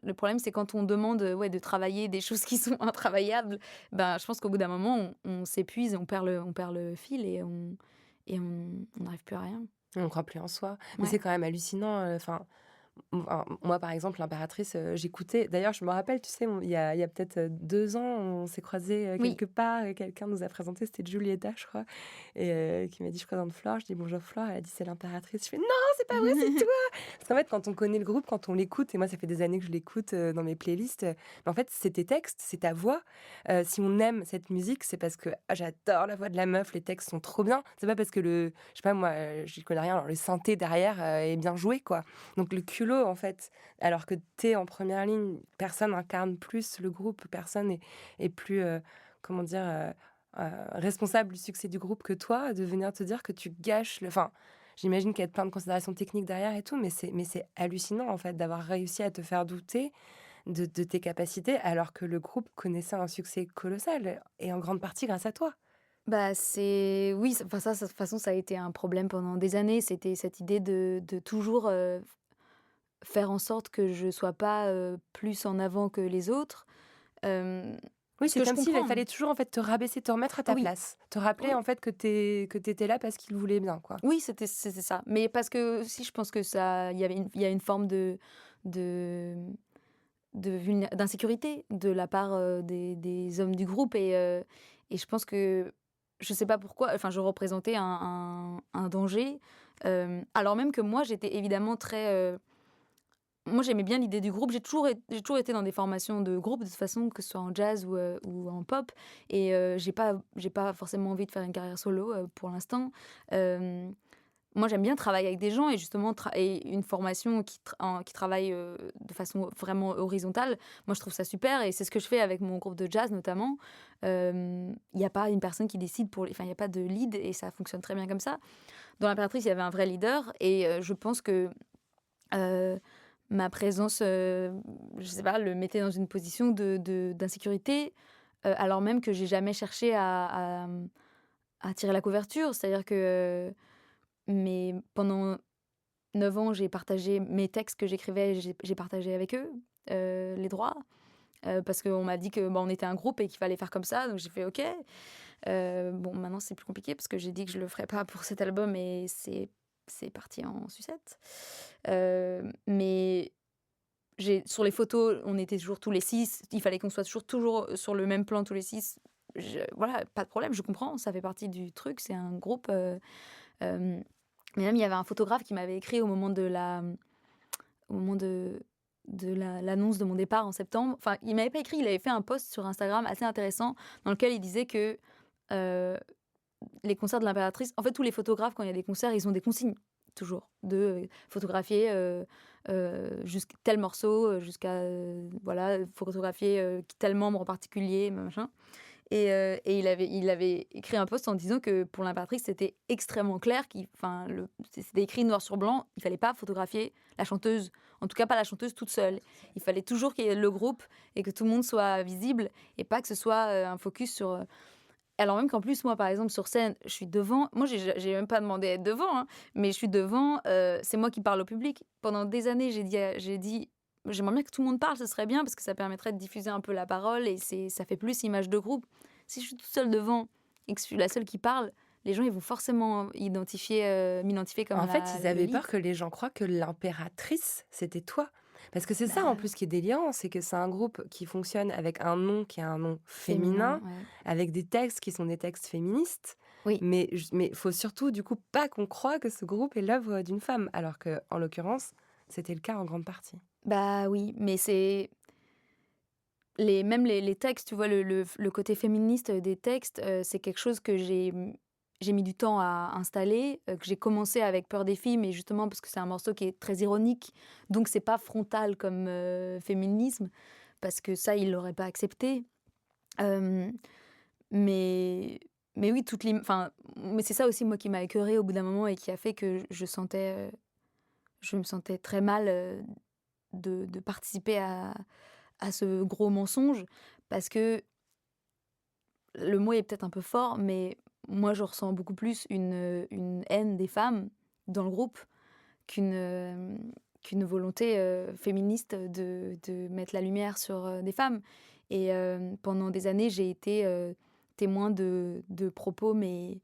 le problème, c'est quand on demande, ouais, de travailler des choses qui sont intravaillables, ben, je pense qu'au bout d'un moment, on s'épuise, on perd le fil et on n'arrive plus à rien. On ne croit plus en soi. Mais Ouais. c'est quand même hallucinant, enfin, moi, par exemple, l'impératrice, j'écoutais d'ailleurs, je me rappelle, tu sais, il y a peut-être, 2 ans, on s'est croisés, Oui. quelque part et quelqu'un nous a présenté, c'était Giulietta, je crois et qui m'a dit: «Je présente Flore». Je dis: «Bonjour Flore». Elle a dit: «C'est l'impératrice». Je fais: «Non, c'est pas vrai, c'est toi!» Parce qu'en fait, quand on connaît le groupe, quand on l'écoute et moi, ça fait des années que je l'écoute, dans mes playlists, mais en fait, c'est tes textes, c'est ta voix. Si on aime cette musique, c'est parce que: «Ah, j'adore la voix de la meuf, les textes sont trop bien». C'est pas parce que je sais pas moi, j'y connais rien, alors le synthé derrière, est bien joué, quoi. Donc le culot, en fait, alors que tu es en première ligne, personne incarne plus le groupe, personne est plus, comment dire, responsable du succès du groupe que toi, de venir te dire que tu gâches enfin, j'imagine qu'il y a plein de considérations techniques derrière et tout, mais c'est hallucinant, en fait, d'avoir réussi à te faire douter de tes capacités, alors que le groupe connaissait un succès colossal et en grande partie grâce à toi. Bah, c'est oui, enfin ça, de toute façon, ça a été un problème pendant des années. C'était cette idée de toujours, faire en sorte que je sois pas, plus en avant que les autres. Oui, Ce c'est que je comme s'il comprends. fallait toujours, en fait, te rabaisser, te remettre à ta Oui, place. Te rappeler, oui, en fait, que tu étais là parce qu'il voulait bien, quoi. oui, c'était ça. Mais parce que aussi, je pense que ça il y a une forme de d'insécurité de la part, des hommes du groupe et je pense que je sais pas pourquoi, enfin, je représentais un danger, alors même que moi, j'étais évidemment très, moi, j'aimais bien l'idée du groupe. J'ai toujours été dans des formations de groupe, de toute façon, que ce soit en jazz ou en pop. Et j'ai pas forcément envie de faire une carrière solo pour l'instant. Euh, Moi, j'aime bien travailler avec des gens et justement et une formation qui travaille de façon vraiment horizontale. Moi, je trouve ça super et c'est ce que je fais avec mon groupe de jazz notamment. Il n'y a pas une personne qui décide enfin, il n'y a pas de lead et ça fonctionne très bien comme ça. Dans l'Impératrice, il y avait un vrai leader et je pense que euh, ma présence, je sais pas, le mettait dans une position d'insécurité, alors même que j'ai jamais cherché à tirer la couverture. C'est-à-dire que mais pendant 9 ans, j'ai partagé mes textes que j'écrivais, j'ai partagé avec eux, les droits, parce qu'on m'a dit que, bah, on était un groupe et qu'il fallait faire comme ça, donc j'ai fait: «OK». Bon, maintenant, c'est plus compliqué parce que j'ai dit que je le ferais pas pour cet album et c'est parti en sucette. Mais sur les photos, on était toujours tous les 6. Il fallait qu'on soit toujours sur le même plan tous les 6. Voilà, pas de problème, je comprends, ça fait partie du truc, c'est un groupe, hem mais même, il y avait un photographe qui m'avait écrit au moment l'annonce de mon départ en septembre. Enfin, il m'avait pas écrit, il avait fait un post sur Instagram assez intéressant dans lequel il disait que, heu, les concerts de l'Impératrice en fait, tous les photographes, quand il y a des concerts, ils ont des consignes, toujours, de, photographier, jusqu tel morceau, jusqu'à, voilà, photographier, tel membre en particulier, machin. Et il avait écrit un post en disant que pour l'impératrice, c'était extrêmement clair, enfin, c'était écrit noir sur blanc, il fallait pas photographier la chanteuse, en tout cas pas la chanteuse toute seule. Il fallait toujours qu'il y ait le groupe et que tout le monde soit visible et pas que ce soit un focus sur. Alors même qu'en plus, moi, par exemple, sur scène, je suis devant. Moi, j'ai même pas demandé à être devant, hein, mais je suis devant. C'est moi qui parle au public. Pendant des années, j'ai dit, j'aimerais bien que tout le monde parle, ce serait bien parce que ça permettrait de diffuser un peu la parole et ça fait plus image de groupe. Si je suis toute seule devant et que je suis la seule qui parle, les gens ils vont forcément m'identifier comme En fait, ils le avaient lead. peur que les gens croient que l'impératrice, c'était toi. Parce que c'est ça, en Bah, plus, qui est délirant, c'est que c'est un groupe qui fonctionne avec un nom qui est un nom féminin, féminin, ouais. avec des textes qui sont des textes féministes. Oui, Mais faut surtout, du coup, pas qu'on croie que ce groupe est l'œuvre d'une femme, alors que, en l'occurrence, c'était le cas en grande partie. bah oui, mais c'est même les textes, tu vois, le côté féministe des textes, c'est quelque chose que j'ai mis du temps à installer, que j'ai commencé avec Peur des filles, mais justement parce que c'est un morceau qui est très ironique, donc c'est pas frontal comme, féminisme, parce que ça, il l'aurait pas accepté. Hem, mais mais oui, enfin, mais c'est ça aussi, moi, qui m'a écœurée au bout d'un moment et qui a fait que je me sentais très mal, de participer à ce gros mensonge parce que le mot est peut-être un peu fort, mais moi, je ressens beaucoup plus une haine des femmes dans le groupe qu'une volonté, féministe de mettre la lumière sur, des femmes et pendant des années, j'ai été, témoin de propos, mais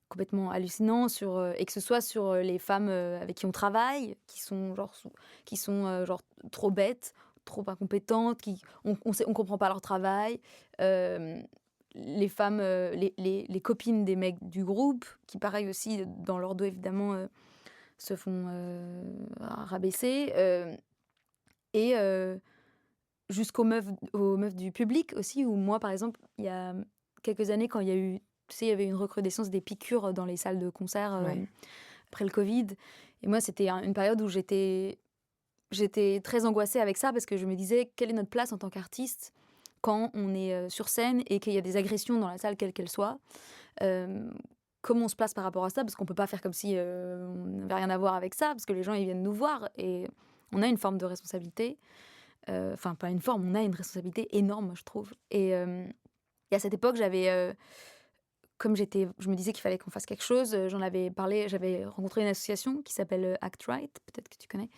complètement hallucinants et que ce soit sur, les femmes, avec qui on travaille, qui sont, genre trop bêtes, trop incompétentes, on comprend pas leur travail. Hem, les femmes, les copines des mecs du groupe qui pareil aussi, dans leur dos évidemment, se font, rabaisser, et aux meufs du public aussi où moi par exemple, il y a quelques années quand il y a eu tu sais, il y avait une recrudescence des piqûres dans les salles de concert, Ouais. après le Covid et moi c'était une période où j'étais très angoissée avec ça parce que je me disais: «Quelle est notre place en tant qu'artiste quand on est, sur scène et qu'il y a des agressions dans la salle, quelles qu'elles soient?» Hem, Comment on se place par rapport à ça? Parce qu'on peut pas faire comme si, on n'avait rien à voir avec ça, parce que les gens, ils viennent nous voir et on a une forme de responsabilité. Enfin, pas une forme, on a une responsabilité énorme, je trouve et à cette époque, comme je me disais qu'il fallait qu'on fasse quelque chose, j'en avais parlé, j'avais rencontré une association qui s'appelle, Act Right, peut-être que tu connais,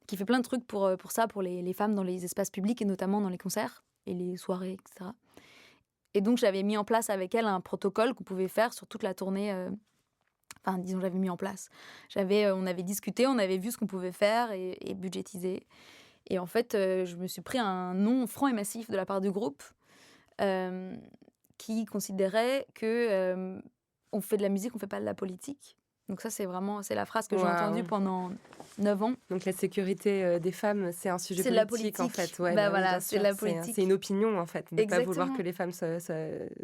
qui fait plein de trucs pour ça, pour les femmes dans les espaces publics et notamment dans les concerts et les soirées et cetera et donc j'avais mis en place avec elle un protocole qu'on pouvait faire sur toute la tournée, enfin disons j'avais mis en place. On avait discuté, on avait vu ce qu'on pouvait faire et budgétiser et en fait, je me suis pris un non franc et massif de la part du groupe, hem, qui considérait que, on fait de la musique, on fait pas de la politique. Donc ça, c'est la phrase que j'ai entendue Waouh! pendant 9 ans. Donc la sécurité, des femmes, c'est un sujet C'est de la politique, en politique. fait. Ouais, Bah, bah, oui, voilà, bien c'est sûr. la C'est politique. une opinion, en fait, de pas vouloir que Exactement. les femmes soient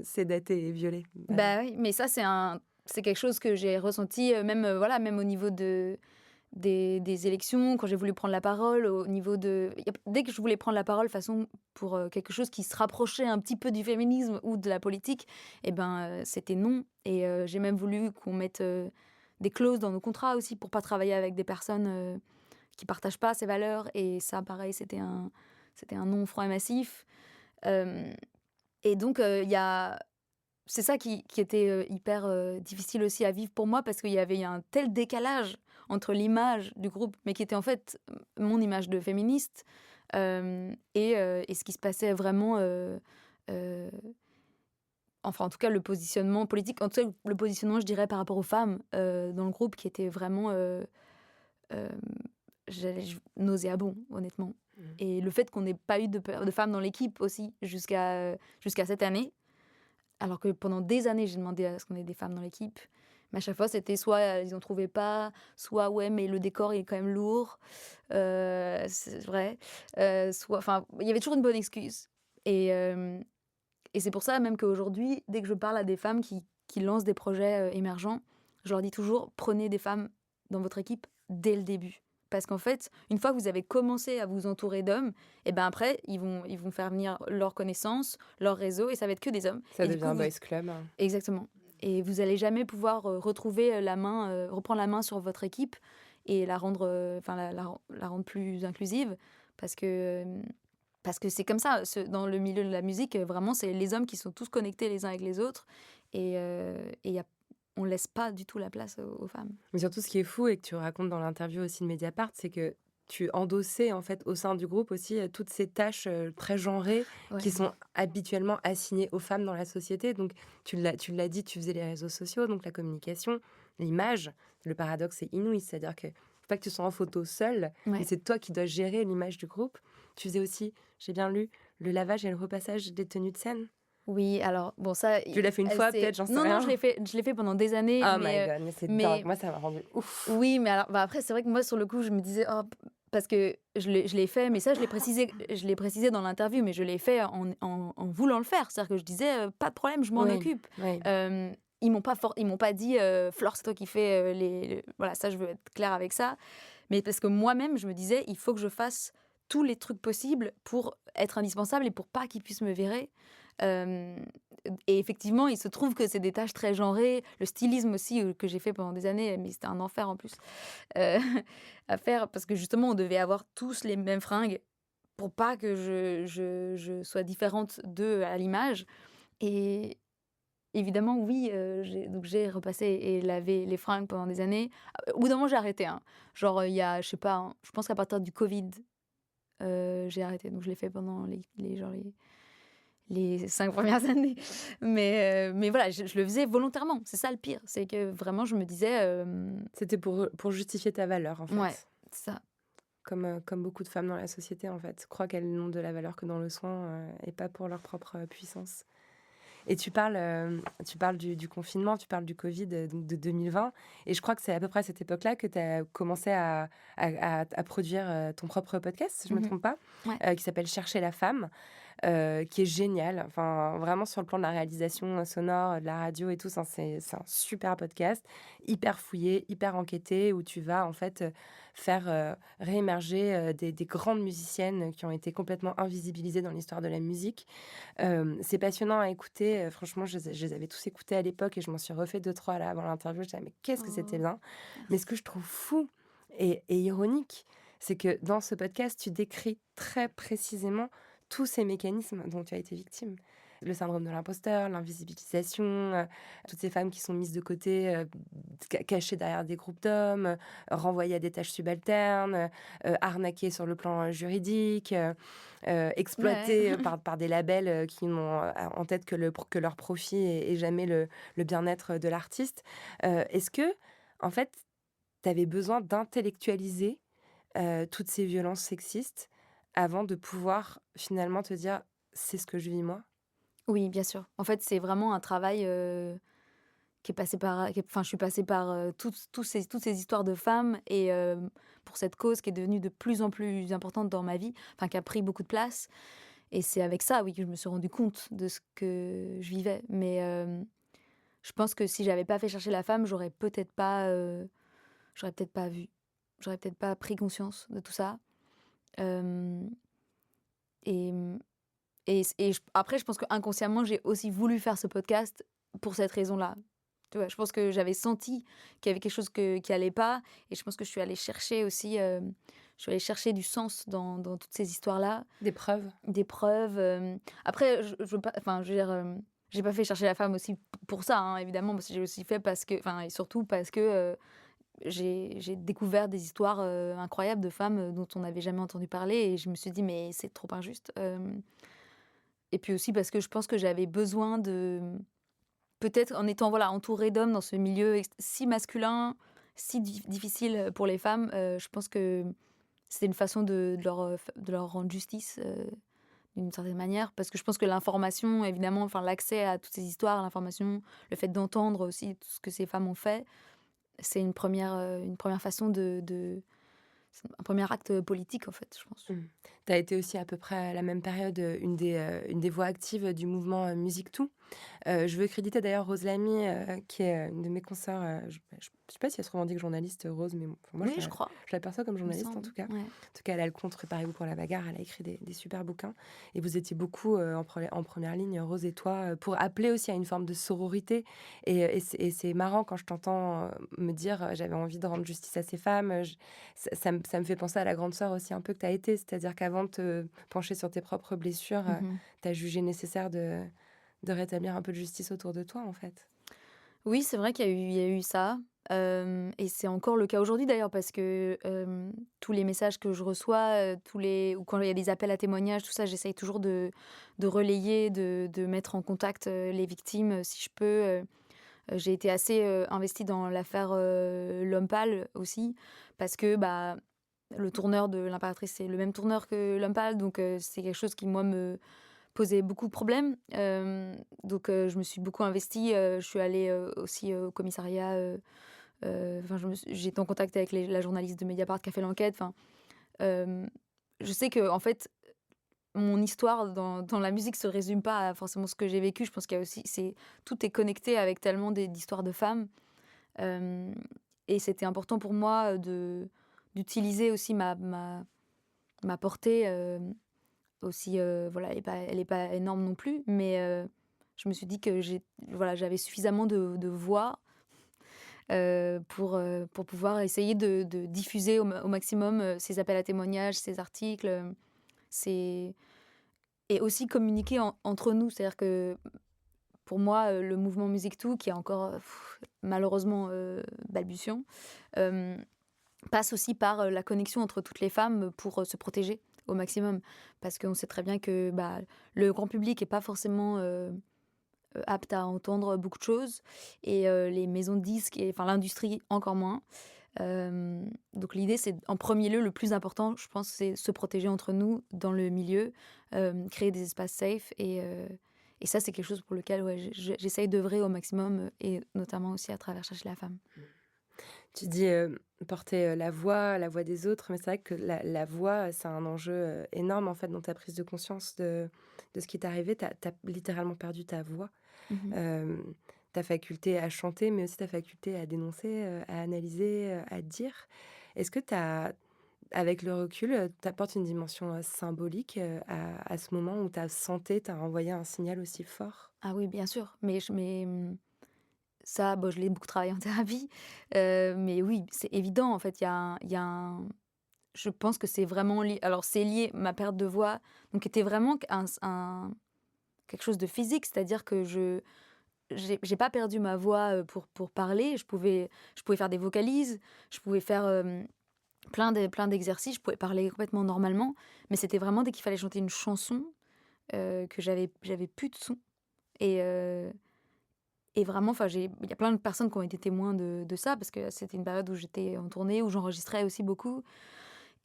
sédatées et violées. Bah, oui. Bah, oui, mais ça, c'est quelque chose que j'ai ressenti, même, voilà, même au niveau des élections, quand j'ai voulu prendre la parole, au niveau de dès que je voulais prendre la parole, façon, pour, quelque chose qui se rapprochait un petit peu du féminisme ou de la politique, et ben, c'était non. Et j'ai même voulu qu'on mette, des clauses dans nos contrats aussi pour pas travailler avec des personnes, qui partagent pas ces valeurs, et ça, pareil, c'était un non franc et massif. Hem et donc il y a c'est ça qui était, hyper, difficile aussi à vivre pour moi, parce qu'il y avait un tel décalage entre l'image du groupe, mais qui était en fait, mon image de féministe, et ce qui se passait vraiment, heu, enfin, en tout cas, le positionnement politique, en tout cas, le positionnement, je dirais, par rapport aux femmes, dans le groupe, qui était vraiment, hem, nauséabond, honnêtement. Mmh. Et le fait qu'on n'ait pas eu de femmes dans l'équipe aussi jusqu'à cette année, alors que pendant des années, j'ai demandé à ce qu'on ait des femmes dans l'équipe. Mais à chaque fois, c'était soit, ils en trouvaient pas, soit: «Ouais, mais le décor, il est quand même lourd». C'est vrai. Soit, enfin, il y avait toujours une bonne excuse. Et c'est pour ça même qu'aujourd'hui, dès que je parle à des femmes qui lancent des projets, émergents, je leur dis toujours: «Prenez des femmes dans votre équipe dès le début». Parce qu'en fait, une fois que vous avez commencé à vous entourer d'hommes, et ben, après, ils vont faire venir leurs connaissances, leur réseau, et ça va être que des hommes. Ça Et du devient coup, un vous boys club. exactement. Et vous allez jamais pouvoir, retrouver, reprendre la main sur votre équipe et la rendre, enfin la rendre plus inclusive, parce que, parce que c'est comme ça, dans le milieu de la musique, vraiment, c'est les hommes qui sont tous connectés les uns avec les autres, et on laisse pas du tout la place aux femmes. Mais surtout, ce qui est fou et que tu racontes dans l'interview aussi de Mediapart, c'est que tu endossais, en fait, au sein du groupe aussi, toutes ces tâches, très genrées qui Ouais. sont habituellement assignées aux femmes dans la société. Donc tu l'as dit, tu faisais les réseaux sociaux, donc la communication, l'image. Le paradoxe est inouï, c'est-à-dire que faut pas que tu sois en photo seule, mais Ouais. c'est toi qui dois gérer l'image du groupe. Tu faisais aussi, j'ai bien lu, le lavage et le repassage des tenues de scène. Oui, alors bon, ça, Tu l'as fait une fois c'est peut-être, j'en sais non, non, je rien? l'ai fait je l'ai fait pendant des années, Oh my god, mais c'est dingue. mais Moi, ça m'a rendu ouf. oui, mais alors, bah, après, c'est vrai que moi, sur le coup, je me disais: «Oh», parce que je l'ai fait, mais ça, je l'ai précisé dans l'interview, mais je l'ai fait en voulant le faire. C'est-à-dire que je disais: «Pas de problème, je m'en Oui, occupe». oui. Ils m'ont pas dit: «Flore, c'est toi qui fais, voilà, ça, je veux être claire avec ça. Mais parce que moi-même, je me disais: «Il faut que je fasse tous les trucs possibles pour être indispensable et pour pas qu'ils puissent me virer». Hem Et effectivement, il se trouve que c'est des tâches très genrées. Le stylisme aussi, que j'ai fait pendant des années, mais c'était un enfer en plus, heu, à faire, parce que justement, on devait avoir tous les mêmes fringues pour pas que je sois différente d'eux à l'image. Et évidemment, oui, j'ai repassé et lavé les fringues pendant des années. Au bout d'un moment, j'ai arrêté, hein. Genre, il y a, je sais pas, hein, je pense qu'à partir du covid, j'ai arrêté. Donc je l'ai fait pendant les 5 premières années. Mais voilà, je le faisais volontairement. C'est ça le pire, c'est que vraiment je me disais, C'était pour justifier ta valeur, en ouais, fait. ça. Comme beaucoup de femmes dans la société, en fait, croient qu'elles n'ont de la valeur que dans le soin, et pas pour leur propre, puissance. Et tu parles du confinement, tu parles du Covid, donc de 2020, et je crois que c'est à peu près à cette époque-là que tu as commencé à produire, ton propre podcast, si je me Mmh. trompe pas, Ouais. qui s'appelle «Chercher la femme», qui est génial. Enfin, vraiment sur le plan de la réalisation, sonore, de la radio et tout, ça, c'est un super podcast, hyper fouillé, hyper enquêté, où tu vas, en fait, faire, réémerger, des grandes musiciennes qui ont été complètement invisibilisées dans l'histoire de la musique. C'est passionnant à écouter, franchement, je les avais tous écoutés à l'époque et je m'en suis refait 2-3 là avant l'interview. Je disais: «Mais qu'est-ce que c'était Oh, bien!» Mais ce merci. que je trouve fou et ironique, c'est que dans ce podcast, tu décris très précisément tous ces mécanismes dont tu as été victime. Le syndrome de l'imposteur, l'invisibilisation, toutes ces femmes qui sont mises de côté, cachées derrière des groupes d'hommes, renvoyées à des tâches subalternes, arnaquées sur le plan, juridique, Ouais. exploitées, par des labels, qui n'ont, en tête que leur profit et jamais le bien-être de l'artiste. Est-ce que, en fait, tu avais besoin d'intellectualiser, toutes ces violences sexistes avant de pouvoir finalement te dire: «C'est ce que je vis moi»? Oui, bien sûr. En fait, c'est vraiment un travail, qui est passé par, enfin, je suis passée par, toutes ces histoires de femmes, et pour cette cause qui est devenue de plus en plus importante dans ma vie, enfin qui a pris beaucoup de place. Et c'est avec ça, oui, que je me suis rendu compte de ce que je vivais. Mais je pense que si j'avais pas fait chercher la femme, j'aurais peut-être pas vu, j'aurais peut-être pas pris conscience de tout ça. Euh, et après, je pense qu'inconsciemment, j'ai aussi voulu faire ce podcast pour cette raison-là. Tu vois, je pense que j'avais senti qu'il y avait quelque chose qui allait pas, et je pense que je suis allée chercher aussi, je suis allée chercher du sens dans toutes ces histoires-là, Des preuves? des preuves. Après, je veux pas, enfin, je veux dire, j'ai pas fait chercher la femme aussi pour ça, hein, évidemment, parce que j'ai aussi fait parce que, enfin, et surtout parce que j'ai découvert des histoires incroyables de femmes dont on n'avait jamais entendu parler, et je me suis dit, mais c'est trop injuste. Et puis aussi parce que je pense que j'avais besoin de, peut-être en étant voilà entourée d'hommes dans ce milieu si masculin, si difficile pour les femmes, je pense que c'était une façon de leur rendre justice d'une certaine manière. Parce que je pense que l'information, évidemment, enfin l'accès à toutes ces histoires, l'information, le fait d'entendre aussi tout ce que ces femmes ont fait, c'est une première façon c'est un premier acte politique en fait, je pense. Mmh. Tu as été aussi à peu près à la même période, une des voix actives du mouvement, MusiqueToo. Je veux créditer d'ailleurs Rose Lamy, qui est, une de mes consoeurs, je sais pas si elle se revendique journaliste, Rose, mais bon, enfin moi Oui, je crois, je la perçois comme il me journaliste en semble. tout cas. En Ouais. tout cas, elle a le compte Préparez-vous pour la bagarre, elle a écrit des super bouquins et vous étiez beaucoup, en première ligne, Rose et toi, pour appeler aussi à une forme de sororité et c'est marrant quand je t'entends, me dire, «J'avais envie de rendre justice à ces femmes», ça me fait penser à la grande sœur aussi un peu que tu as été. C'est-à-dire qu'avant de te pencher sur tes propres blessures, Mhm. tu as jugé nécessaire de rétablir un peu de justice autour de toi, en fait. Oui, c'est vrai il y a eu ça, et c'est encore le cas aujourd'hui d'ailleurs parce que, tous les messages que je reçois, ou quand il y a des appels à témoignages, tout ça, j'essaye toujours de relayer, de mettre en contact, les victimes, si je peux. J'ai été assez, investie dans l'affaire, L'Homme Pâle aussi parce que, bah, le tourneur de L'Impératrice, c'est le même tourneur que L'Homme Pâle, donc c'est quelque chose qui, moi, me posait beaucoup de problèmes. Donc je me suis beaucoup investie, je suis allée, aussi au commissariat, enfin j'ai été en contact avec la journaliste de Mediapart qui a fait l'enquête. Enfin, hem, je sais que en fait, mon histoire dans la musique se résume pas à forcément ce que j'ai vécu. Je pense qu'il y a aussi tout est connecté avec tellement d'histoires de femmes, hem et c'était important pour moi, d'utiliser aussi ma portée, aussi, voilà, elle est pas énorme non plus, mais je me suis dit que j'avais suffisamment de voix, pour pouvoir essayer de diffuser au maximum, ces appels à témoignages, ces articles, ces et aussi communiquer entre nous. C'est-à-dire que pour moi, le mouvement MusiqueToo qui est encore, malheureusement, balbutiant, hem passe aussi par, la connexion entre toutes les femmes pour, se protéger au maximum. Parce qu'on sait très bien que, bah, le grand public est pas forcément, apte à entendre beaucoup de choses, et les maisons de disques et enfin l'industrie encore moins. Donc l'idée, c'est en premier lieu, le plus important, je pense, c'est se protéger entre nous dans le milieu, créer des espaces safe, et ça, c'est quelque chose pour lequel, ouais, j'essaye d'œuvrer au maximum, et notamment aussi à travers Chercher la femme. Tu dis, porter, la voix des autres, mais c'est vrai que la voix, c'est un enjeu, énorme, en fait, dans ta prise de conscience de ce qui t'est arrivé. Tu as littéralement perdu ta voix, Mmh. hem, ta faculté à chanter, mais aussi ta faculté à dénoncer, à analyser, à dire. Est-ce que tu as avec le recul, tu apportes une dimension, symbolique, à ce moment où ta santé t'a envoyé un signal aussi fort? Ah oui, bien sûr, ça, bon, je l'ai beaucoup travaillé en thérapie, mais oui, c'est évident, en fait, il y a un je pense que c'est vraiment lié, alors c'est lié, ma perte de voix, donc était vraiment quelque chose de physique, c'est-à-dire que j'ai pas perdu ma voix, pour parler, je pouvais faire des vocalises, je pouvais faire, plein d'exercices, je pouvais parler complètement normalement, mais c'était vraiment dès qu'il fallait chanter une chanson, que j'avais plus de son, et vraiment, enfin, il y a plein de personnes qui ont été témoins de ça parce que c'était une période où j'étais en tournée, où j'enregistrais aussi beaucoup,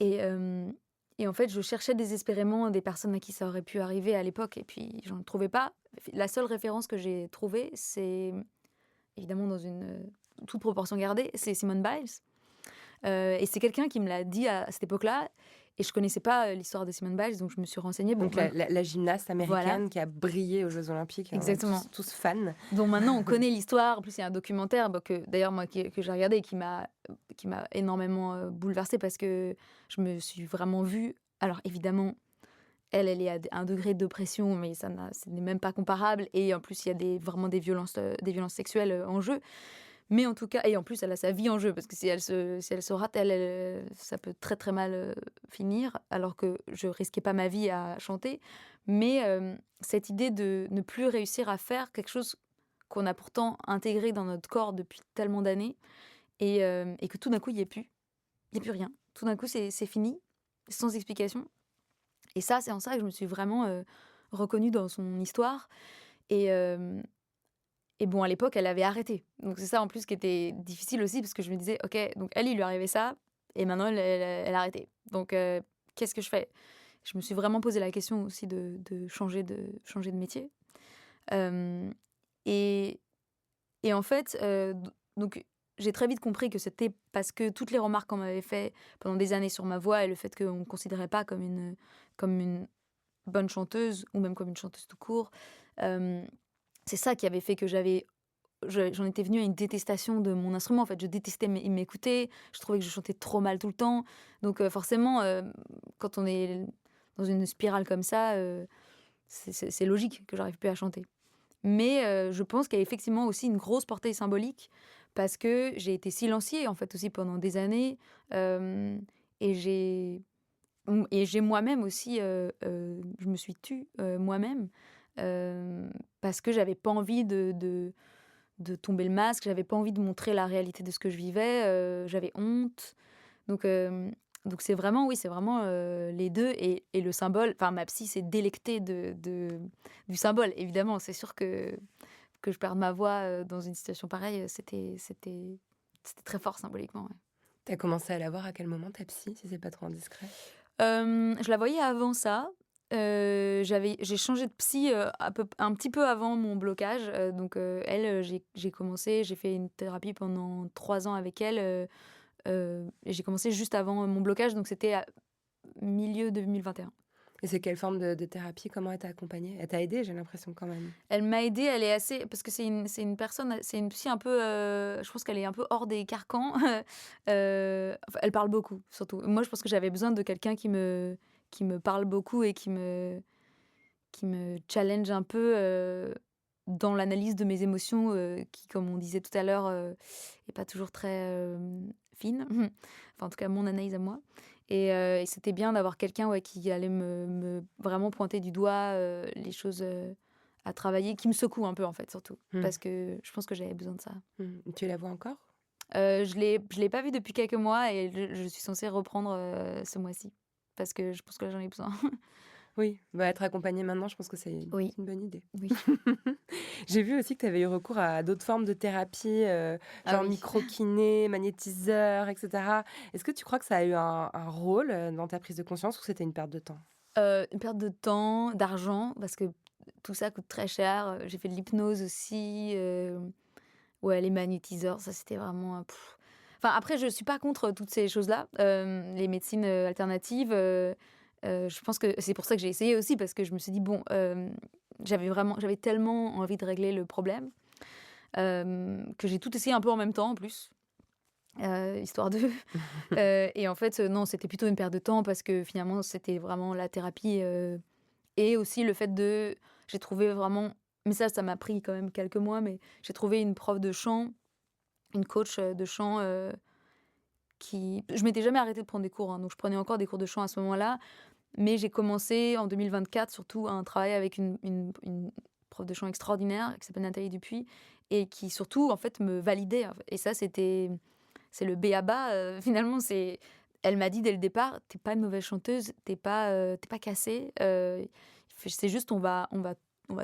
et en fait, je cherchais désespérément des personnes à qui ça aurait pu arriver à l'époque, et puis j'en trouvais pas. La seule référence que j'ai trouvée, c'est évidemment dans une, toute proportion gardée, c'est Simone Biles, Et c'est quelqu'un qui me l'a dit à cette époque-là et je connaissais pas, l'histoire de Simone Biles, donc je me suis renseignée. Bon, Donc la gymnaste voilà, américaine qui a brillé aux Jeux Olympiques, on est exactement. tous fans. Dont maintenant on connaît l'histoire. En plus, il y a un documentaire, bah, que d'ailleurs moi que j'ai regardé et qui m'a énormément, bouleversée parce que je me suis vraiment vue alors évidemment, elle est à un degré d'oppression, mais ce n'est même pas comparable et en plus il y a vraiment des violences sexuelles, en jeu. Mais en tout cas et en plus elle a sa vie en jeu parce que si elle se rate, ça peut très, très mal, finir alors que je risquais pas ma vie à chanter. Mais, cette idée de ne plus réussir à faire quelque chose qu'on a pourtant intégré dans notre corps depuis tellement d'années et que tout d'un coup il y a plus rien. Tout d'un coup c'est fini, sans explication et ça, c'est en ça que je me suis vraiment, reconnue dans son histoire et hem et bon, à l'époque, elle avait arrêté. Donc c'est ça en plus qui était difficile aussi parce que je me disais: «OK, donc elle, il lui arrivait ça et maintenant elle a arrêté. Donc qu'est-ce que je fais?» Je me suis vraiment posé la question aussi de changer de métier. Hem et et en fait, donc j'ai très vite compris que c'était parce que toutes les remarques qu'on m'avait fait pendant des années sur ma voix et le fait qu'on me considérait pas comme une bonne chanteuse ou même comme une chanteuse tout court, hem, c'est ça qui avait fait que j'en étais venue à une détestation de mon instrument. En fait, je détestais m'écouter, je trouvais que je chantais trop mal tout le temps. Donc forcément, quand on est dans une spirale comme ça, c'est logique que j'arrive plus à chanter. Mais je pense qu'il y a effectivement aussi une grosse portée symbolique parce que j'ai été silenciée, en fait, aussi pendant des années, hem et j'ai moi-même aussi, je me suis tue, moi-même, parce que j'avais pas envie de tomber le masque, j'avais pas envie de montrer la réalité de ce que je vivais, j'avais honte. Donc c'est vraiment oui, c'est vraiment, les 2 et le symbole enfin ma psy s'est délectée du symbole évidemment. C'est sûr que je perde ma voix, dans une situation pareille, c'était très fort symboliquement, ouais. Tu as commencé à la voir à quel moment ta psy, si c'est pas trop indiscret? Je la voyais avant ça. J'ai changé de psy, un petit peu avant mon blocage, donc elle, j'ai fait une thérapie pendant 3 ans avec elle, et j'ai commencé juste avant mon blocage, donc c'était à milieu 2021. Et c'est quelle forme de thérapie? Comment elle t'a accompagnée? Elle t'a aidée, j'ai l'impression quand même. Elle m'a aidée, elle est assez parce que c'est une psy un peu, je pense qu'elle est un peu hors des carcans. Enfin, elle parle beaucoup, surtout. Moi, je pense que j'avais besoin de quelqu'un qui me parle beaucoup et qui me challenge un peu, dans l'analyse de mes émotions, qui, comme on disait tout à l'heure, est pas toujours très, fine. Enfin, en tout cas, mon analyse à moi et c'était bien d'avoir quelqu'un, ouais, qui allait me vraiment pointer du doigt, les choses, à travailler, qui me secoue un peu, en fait, surtout. Mmh. Parce que je pense que j'avais besoin de ça. Tu la vois encore? Je l'ai pas vue depuis quelques mois et je suis censée reprendre, ce mois-ci. Parce que je pense que là, j'en ai besoin. Oui, bah, être accompagnée maintenant, je pense que c'est Oui, une bonne idée. oui. J'ai vu aussi que tu avais eu recours à d'autres formes de thérapie, Ah genre oui. micro-kiné, magnétiseur et cetera. Est-ce que tu crois que ça a eu un rôle, dans ta prise de conscience ou c'était une perte de temps? Une perte de temps, d'argent, parce que tout ça coûte très cher. J'ai fait de l'hypnose aussi, ouais, les magnétiseurs, ça c'était vraiment, enfin après je suis pas contre toutes ces choses-là, les médecines, alternatives, je pense que c'est pour ça que j'ai essayé aussi parce que je me suis dit: «Bon», j'avais tellement envie de régler le problème, que j'ai tout essayé un peu en même temps en plus, histoire de et en fait, non, c'était plutôt une perte de temps parce que finalement c'était vraiment la thérapie, et aussi le fait de j'ai trouvé vraiment mais ça m'a pris quand même quelques mois, mais j'ai trouvé une prof de chant, une coach, de chant, qui je m'étais jamais arrêtée de prendre des cours, hein, donc je prenais encore des cours de chant à ce moment-là, mais j'ai commencé en 2024 surtout un travail avec une prof de chant extraordinaire qui s'appelle Nathalie Dupuis et qui surtout, en fait, me validait, et ça c'est le b.a-ba, finalement, elle m'a dit dès le départ: «Tu es pas une mauvaise chanteuse, tu es pas cassée, c'est juste on va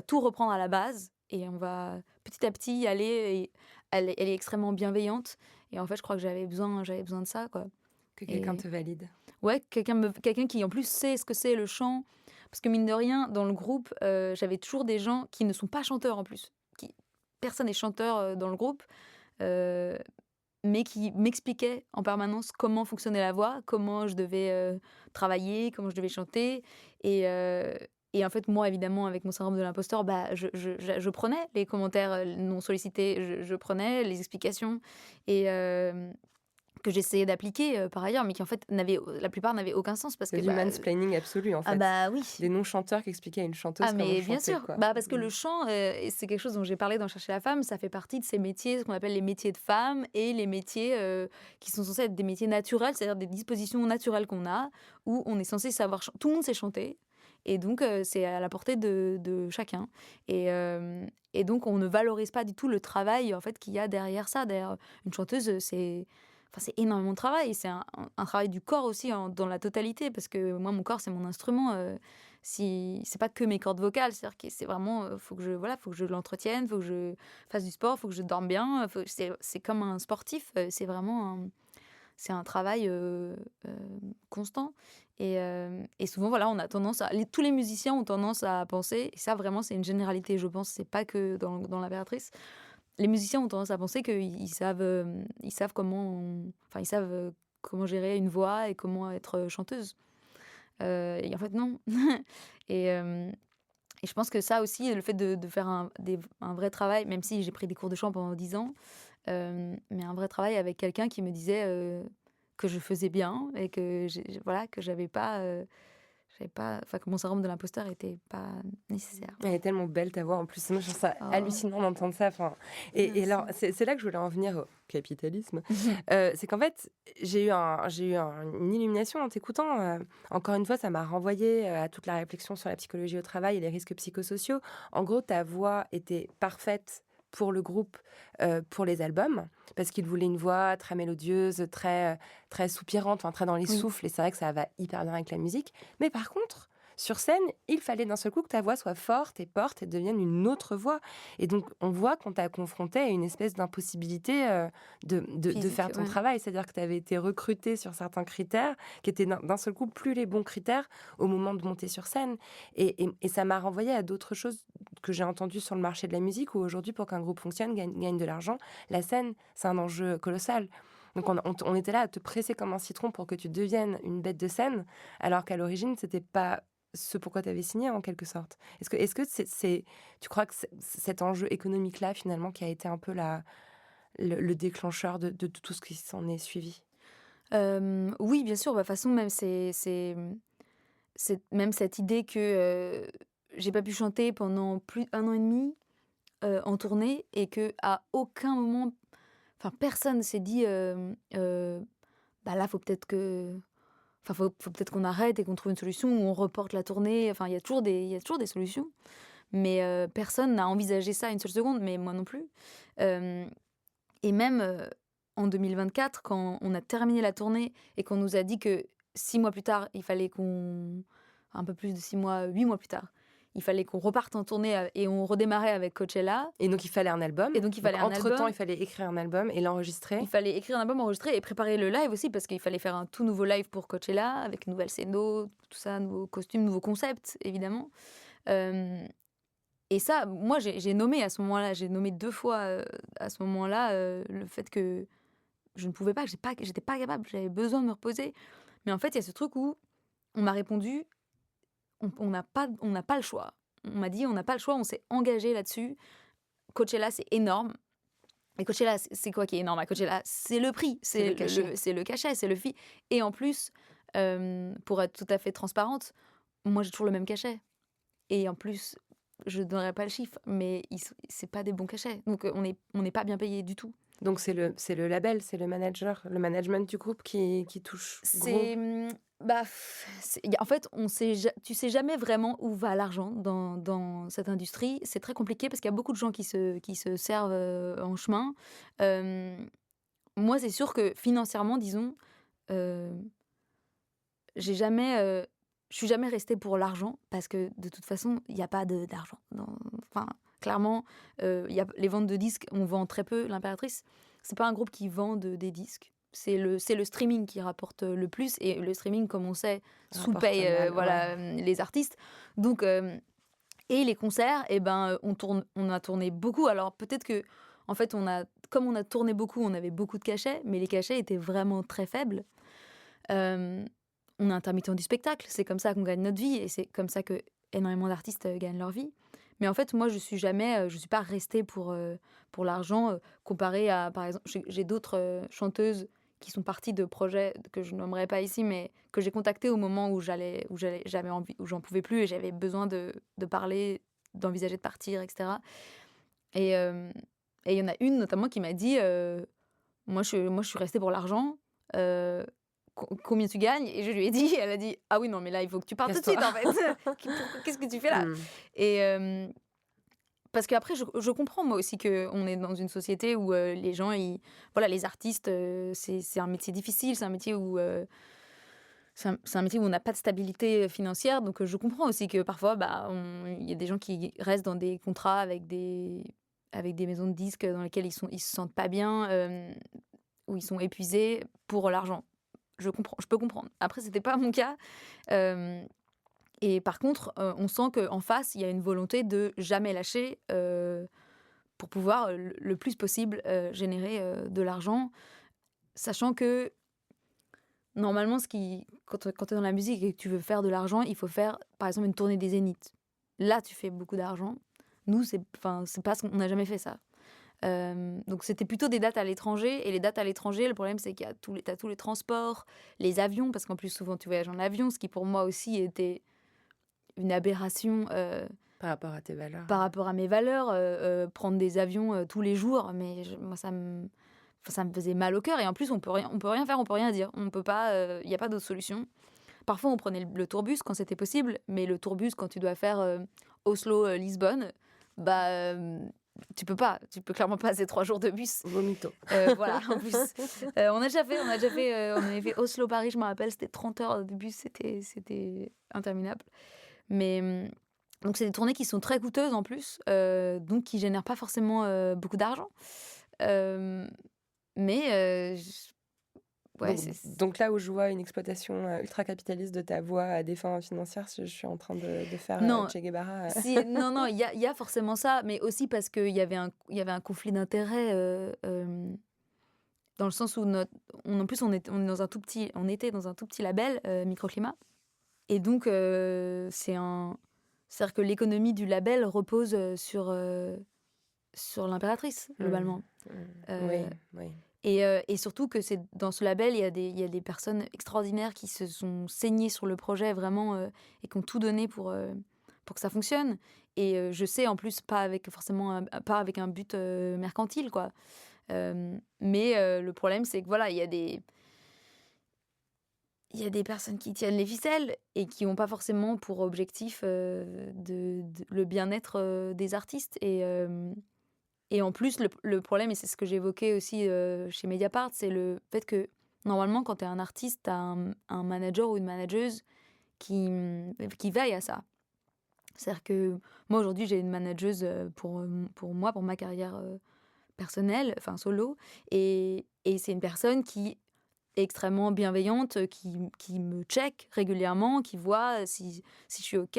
tout reprendre à la base et on va petit à petit y aller» et elle est extrêmement bienveillante et en fait, je crois que j'avais besoin de ça, quoi Que quelqu'un et te valide? ouais, quelqu'un qui en plus sait ce que c'est le chant. Parce que mine de rien, dans le groupe, j'avais toujours des gens qui ne sont pas chanteurs en plus. Personne n'est chanteur, dans le groupe, heu mais qui m'expliquait en permanence comment fonctionnait la voix, comment je devais, travailler, comment je devais chanter et heu et en fait, moi, évidemment, avec mon syndrome de l'imposteur, bah, je prenais les commentaires, non sollicités, je prenais les explications et que j'essayais d'appliquer, par ailleurs, mais qui en fait la plupart n'avaient aucun sens parce C'est que, du bah, mansplaining absolu, en ah fait. bah, oui. Des non-chanteurs qui expliquaient à une Ah chanteuse comment mais bien chanter, sûr, quoi. bah, parce que Mmh. le chant, et c'est quelque chose dont j'ai parlé dans Chercher la femme, ça fait partie de ces métiers, ce qu'on appelle les métiers de femmes et les métiers, qui sont censés être des métiers naturels, c'est-à-dire des dispositions naturelles qu'on a, où on est censé savoir tout le monde sait chanter et donc c'est à la portée de chacun et donc on ne valorise pas du tout le travail, en fait, qu'il y a derrière ça. Derrière une chanteuse, c'est énormément de travail, c'est un travail du corps aussi dans la totalité parce que moi mon corps c'est mon instrument, si c'est pas que mes cordes vocales, c'est-à-dire que c'est vraiment, faut que je l'entretienne, faut que je fasse du sport, faut que je dorme bien, c'est comme un sportif, c'est un travail, constant et souvent voilà, on a tendance à tous les musiciens ont tendance à penser et ça vraiment c'est une généralité je pense, c'est pas que dans l'impératrice. Les musiciens ont tendance à penser qu'ils savent, ils savent ils savent, comment gérer une voix et comment être chanteuse. Et en fait non. Et hem et je pense que ça aussi, le fait de faire un vrai travail, même si j'ai pris des cours de chant pendant 10 ans, mais un vrai travail avec quelqu'un qui me disait, que je faisais bien et que voilà, que j'avais pas enfin que mon syndrome de l'imposteur était pas nécessaire. Elle est tellement belle ta voix en plus. Moi, je trouve ça Oh, hallucinant d'entendre ça. Enfin, et alors, merci. c'est là que je voulais en venir au capitalisme. C'est qu'en fait, une illumination en t'écoutant. Encore une fois, ça m'a renvoyé à toute la réflexion sur la psychologie au travail et les risques psychosociaux. En gros, ta voix était parfaite pour le groupe, pour les albums, parce qu'il voulait une voix très mélodieuse, très soupirante, enfin, très dans les Oui, souffles, et c'est vrai que ça va hyper bien avec la musique. Mais par contre, sur scène, il fallait d'un seul coup que ta voix soit forte et porte et devienne une autre voix. Et donc, on voit qu'on t'a confronté à une espèce d'impossibilité de physique, faire ton ouais. travail. C'est-à-dire que tu avais été recruté sur certains critères qui étaient d'un seul coup plus les bons critères au moment de monter sur scène. Et ça m'a renvoyé à d'autres choses que j'ai entendues sur le marché de la musique où aujourd'hui, pour qu'un groupe fonctionne, gagne de l'argent, la scène, c'est un enjeu colossal. Donc on était là à te presser comme un citron pour que tu deviennes une bête de scène, alors qu'à l'origine, c'était pas ce pourquoi tu avais signé en quelque sorte. Est-ce que tu crois que c'est cet enjeu économique-là finalement qui a été un peu le déclencheur de tout ce qui s'en est suivi? Oui, bien sûr, bah, de toute façon, même c'est même cette idée que, j'ai pas pu chanter pendant plus d'1 an et demi, en tournée et que à aucun moment, enfin, personne s'est dit, «Bah, là, faut peut-être qu'on arrête et qu'on trouve une solution ou on reporte la tournée». Enfin, il y a toujours des solutions, mais personne n'a envisagé ça une seule seconde, mais moi non plus. Hem Et même, en 2024, quand on a terminé la tournée et qu'on nous a dit que 6 mois plus tard, il fallait qu'on un peu plus de 6 mois, 8 mois plus tard, il fallait qu'on reparte en tournée, et on redémarrait avec Coachella Et donc il fallait un album. et donc il Donc fallait un entre-temps, album, il fallait écrire un album et l'enregistrer. il fallait écrire un album, enregistrer et préparer le live aussi parce qu'il fallait faire un tout nouveau live pour Coachella avec une nouvelle scéno, tout ça, nouveaux costumes, nouveaux concepts évidemment. Hem Et ça, moi j'ai nommé à ce moment-là, j'ai nommé 2 fois, à ce moment-là, le fait que je ne pouvais pas, que j'étais pas capable, j'avais besoin de me reposer. Mais en fait, il y a ce truc où on m'a répondu: On n'a pas le choix». On m'a dit: «On n'a pas le choix, on s'est engagé là-dessus. Coachella, c'est énorme». Et Coachella, c'est quoi qui est énorme à Coachella? C'est le prix, C'est le cachet. c'est le cachet, c'est le fi et en plus, pour être tout à fait transparente, moi j'ai toujours le même cachet et en plus, je donnerai pas le chiffre, mais c'est pas des bons cachets. Donc, on n'est pas bien payé du tout. Donc c'est le label, c'est le management du groupe qui touche gros. Bah, en fait, tu sais jamais vraiment où va l'argent dans cette industrie. C'est très compliqué parce qu'il y a beaucoup de gens qui se servent, en chemin. Hem, Moi, c'est sûr que financièrement, disons, heu, j'ai jamais, je suis jamais restée pour l'argent parce que de toute façon, il y a pas d'argent enfin, clairement, il y a les ventes de disques, on vend très peu. L'Impératrice, c'est pas un groupe qui vend des disques. C'est le streaming qui rapporte, le plus et le streaming, comme on sait, Rapporte sous-paye, mal, ouais. voilà, les artistes. Donc et les concerts et ben, on a tourné beaucoup. Alors peut-être que en fait, comme on a tourné beaucoup, on avait beaucoup de cachets, mais les cachets étaient vraiment très faibles. Hem, on est intermittent du spectacle, c'est comme ça qu'on gagne notre vie et c'est comme ça que énormément d'artistes, gagnent leur vie. Mais en fait, moi, je suis pas restée pour l'argent, comparé à par exemple, j'ai d'autres, chanteuses qui sont parties de projets que je nommerai pas ici, mais que j'ai contactées au moment j'avais envie, où j'en pouvais plus et j'avais besoin de parler, d'envisager de partir et cetera. Et hem et il y en a une notamment qui m'a dit, moi je suis restée pour l'argent, combien tu gagnes?» Et je lui ai dit, elle a dit: «Ah oui, non, mais là, il faut que tu partes tout de Casse-toi. suite, en fait. Qu'est-ce que tu fais là?» Mmh. Et parce qu'après je comprends moi aussi qu'on est dans une société où, les gens voilà, les artistes, c'est un métier difficile, c'est un métier où, c'est un métier où on n'a pas de stabilité financière, donc je comprends aussi que parfois, bah, il y a des gens qui restent dans des contrats avec des maisons de disques dans lesquelles ils se sentent pas bien, où ils sont épuisés pour l'argent. Je peux comprendre. Après, c'était pas mon cas, hem et par contre, on sent qu'en face, il y a une volonté de jamais lâcher, pour pouvoir, le plus possible, générer, de l'argent. Sachant que normalement, quand tu es dans la musique et que tu veux faire de l'argent, il faut faire, par exemple, une tournée des zéniths. Là, tu fais beaucoup d'argent. Nous, c'est pas ce qu'on on n'a jamais fait ça. Donc c'était plutôt des dates à l'étranger et les dates à l'étranger, le problème, c'est qu'il y a tous les transports, les avions, parce qu'en plus, souvent, tu voyages en avion, ce qui pour moi aussi était une aberration, Par rapport à tes valeurs. par rapport à mes valeurs, prendre des avions, tous les jours, mais moi ça me faisait mal au cœur et en plus on peut rien faire, on peut rien dire. On peut pas, il y a pas d'autre solution. Parfois on prenait le tourbus quand c'était possible, mais le tourbus quand tu dois faire, Oslo, Lisbonne, bah, tu peux pas, tu peux clairement pas, c'est 3 jours de bus. Vomito. Voilà, en plus, on avait fait Oslo-Paris, je me rappelle, c'était 30 heures de bus, c'était interminable. Mais, donc c'est des tournées qui sont très coûteuses en plus, donc qui génèrent pas forcément, beaucoup d'argent. Hem, mais, j ouais, Donc c'est donc là où je vois une exploitation, ultra capitaliste de ta voix à des fins financières, je suis en train de faire, non, Che Guevara, si non, non, il y a forcément ça, mais aussi parce qu'il y avait un conflit d'intérêts, dans le sens où en plus on était dans un tout petit label, Microclimat et donc c'est-à-dire que l'économie du label repose, sur l'impératrice, Mmh. globalement. Mmh. Heu Oui, oui. et surtout que c'est dans ce label, il y a des personnes extraordinaires qui se sont saignées sur le projet vraiment, et qui ont tout donné pour que ça fonctionne et je sais en plus pas avec un but, mercantile quoi. Mais le problème c'est que voilà, il y a des personnes qui tiennent les ficelles et qui ont pas forcément pour objectif, de le bien-être, des artistes et en plus, le problème et c'est ce que j'évoquais aussi, chez Mediapart, c'est le fait que, normalement, quand tu es un artiste, tu as un manager ou une manageuse qui veille à ça. C'est-à-dire que moi, aujourd'hui, j'ai une manageuse, pour moi, pour ma carrière, personnelle, enfin solo et c'est une personne qui est extrêmement bienveillante, qui me check régulièrement, qui voit, si je suis OK,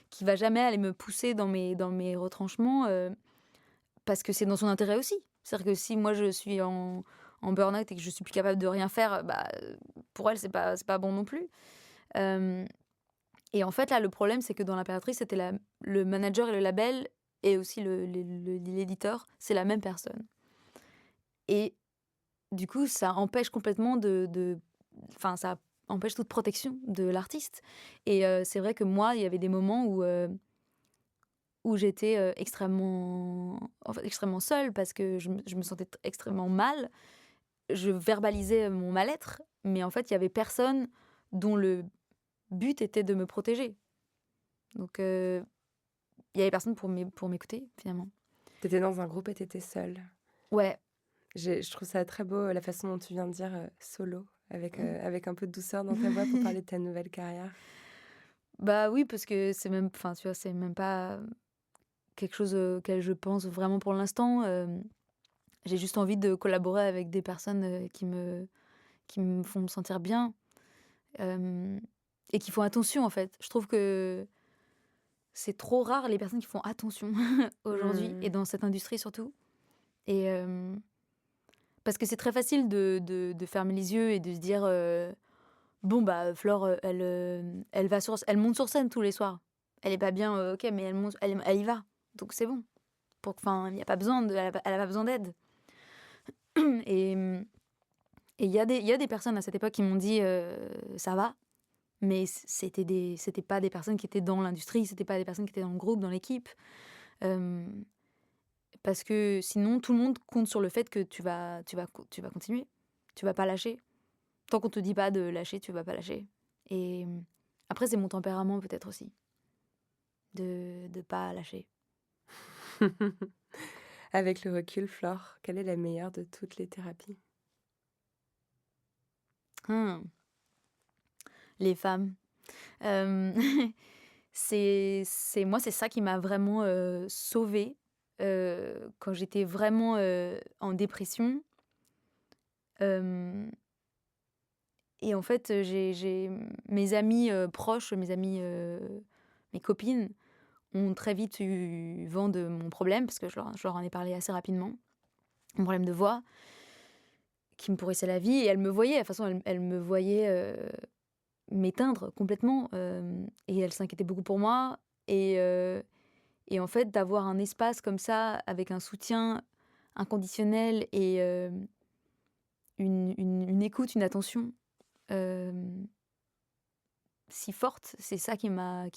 qui va jamais aller me pousser dans mes retranchements, parce que c'est dans son intérêt aussi. C'est-à-dire que si moi je suis en burn-out et que je suis plus capable de rien faire, bah, pour elle c'est pas bon non plus. Hem et en fait là le problème c'est que dans l'impératrice c'était le manager et le label et aussi l'éditeur, c'est la même personne et du coup ça empêche complètement enfin ça empêche toute protection de l'artiste et c'est vrai que moi il y avait des moments où j'étais, extrêmement seule parce que je me sentais extrêmement mal. Je verbalisais mon mal-être, mais en fait, il y avait personne dont le but était de me protéger. Donc il y avait personne pour m'écouter, finalement. Tu étais dans un groupe et tu étais seule. Ouais. Je trouve ça très beau, la façon dont tu viens de dire, solo, avec un peu de douceur dans ta voix pour parler de ta nouvelle carrière. Bah, oui, parce que c'est même enfin, tu vois, c'est même pas quelque chose, auquel je pense vraiment pour l'instant. J'ai juste envie de collaborer avec des personnes, qui me font me sentir bien. Hem et qui font attention, en fait. Je trouve que c'est trop rare les personnes qui font attention aujourd'hui et Mmh. dans cette industrie surtout Et parce que c'est très facile de fermer les yeux et de se dire, «Bon, bah, Flore, elle monte sur scène tous les soirs. Elle est pas bien, OK, mais elle y va, donc c'est bon». Enfin, il y a pas besoin elle a pas besoin d'aide. Et et il y a des personnes à cette époque qui m'ont dit, «Ça va», mais c'était pas des personnes qui étaient dans l'industrie, c'était pas des personnes qui étaient dans le groupe, dans l'équipe. Hem, Parce que sinon tout le monde compte sur le fait que tu vas continuer. Tu vas pas lâcher. Tant qu'on te dit pas de lâcher, tu vas pas lâcher. Et après c'est mon tempérament peut-être aussi, de pas lâcher. Avec le recul, Flore, quelle est la meilleure de toutes les thérapies? Mmh, les femmes. Hem, c'est ça qui m'a vraiment, sauvée, quand j'étais vraiment, en dépression. Hem Et en fait, j'ai mes amis, proches, mes copines ont très vite eu vent de mon problème parce que je leur en ai parlé assez rapidement. Mon problème de voix qui me pourrissait la vie, et elles me voyaient, de toute façon, elles me voyaient, m'éteindre complètement, et elles s'inquiétaient beaucoup pour moi. Et en fait, d'avoir un espace comme ça avec un soutien inconditionnel et une écoute, une attention, hem si forte, c'est ça qui m'a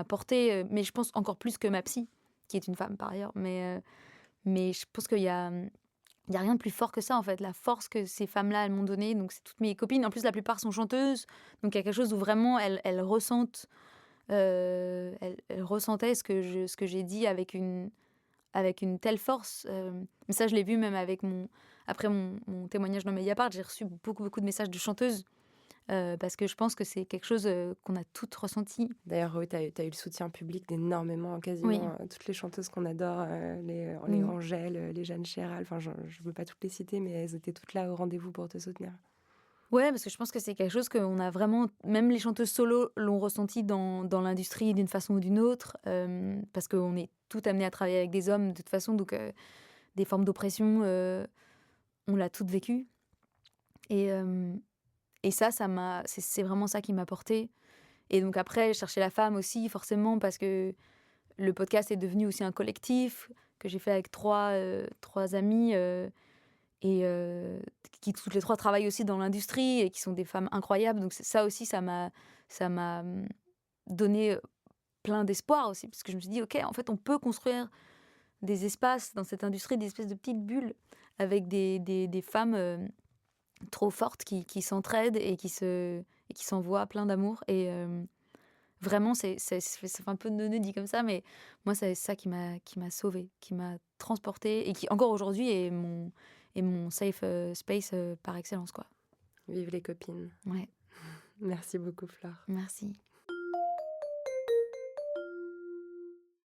portée, mais je pense encore plus que ma psy, qui est une femme par ailleurs. Mais je pense il y a rien de plus fort que ça, en fait, la force que ces femmes-là, elles m'ont donnée. Donc c'est toutes mes copines. En plus, la plupart sont chanteuses, donc il y a quelque chose où vraiment elles ressentent, elles ressentaient ce que j'ai dit avec une telle force, mais ça, je l'ai vu même avec après mon témoignage dans Mediapart. J'ai reçu beaucoup, beaucoup de messages de chanteuses. Parce que je pense que c'est quelque chose, qu'on a toutes ressenti. D'ailleurs, oui, tu as eu le soutien public d'énormément, Oui. quasiment, toutes les chanteuses qu'on adore, les Mmh. Angèle, les Jeanne Chéral, enfin, je veux pas toutes les citer, mais elles étaient toutes là au rendez-vous pour te soutenir. Ouais, parce que je pense que c'est quelque chose qu'on a vraiment, même les chanteuses solo l'ont ressenti dans l'industrie d'une façon ou d'une autre, parce qu'on est toutes amenées à travailler avec des hommes de toute façon, donc des formes d'oppression, on l'a toutes vécu. Et c'est vraiment ça qui m'a portée. Et donc après, chercher la femme aussi forcément parce que le podcast est devenu aussi un collectif que j'ai fait avec 3 amies, et qui toutes les 3 travaillent aussi dans l'industrie et qui sont des femmes incroyables. Donc c'est ça aussi, ça m'a, donné, plein d'espoir aussi parce que je me suis dit: «OK, en fait, on peut construire des espaces dans cette industrie, des espèces de petites bulles avec des femmes, trop fortes qui s'entraident et qui s'envoient plein d'amour». Et vraiment, ça fait un peu neuneu dit comme ça, mais moi, c'est ça qui m'a sauvée, qui m'a transportée et qui, encore aujourd'hui, est mon safe, space, par excellence, quoi. Vive les copines. Ouais, Merci beaucoup, Flore. merci.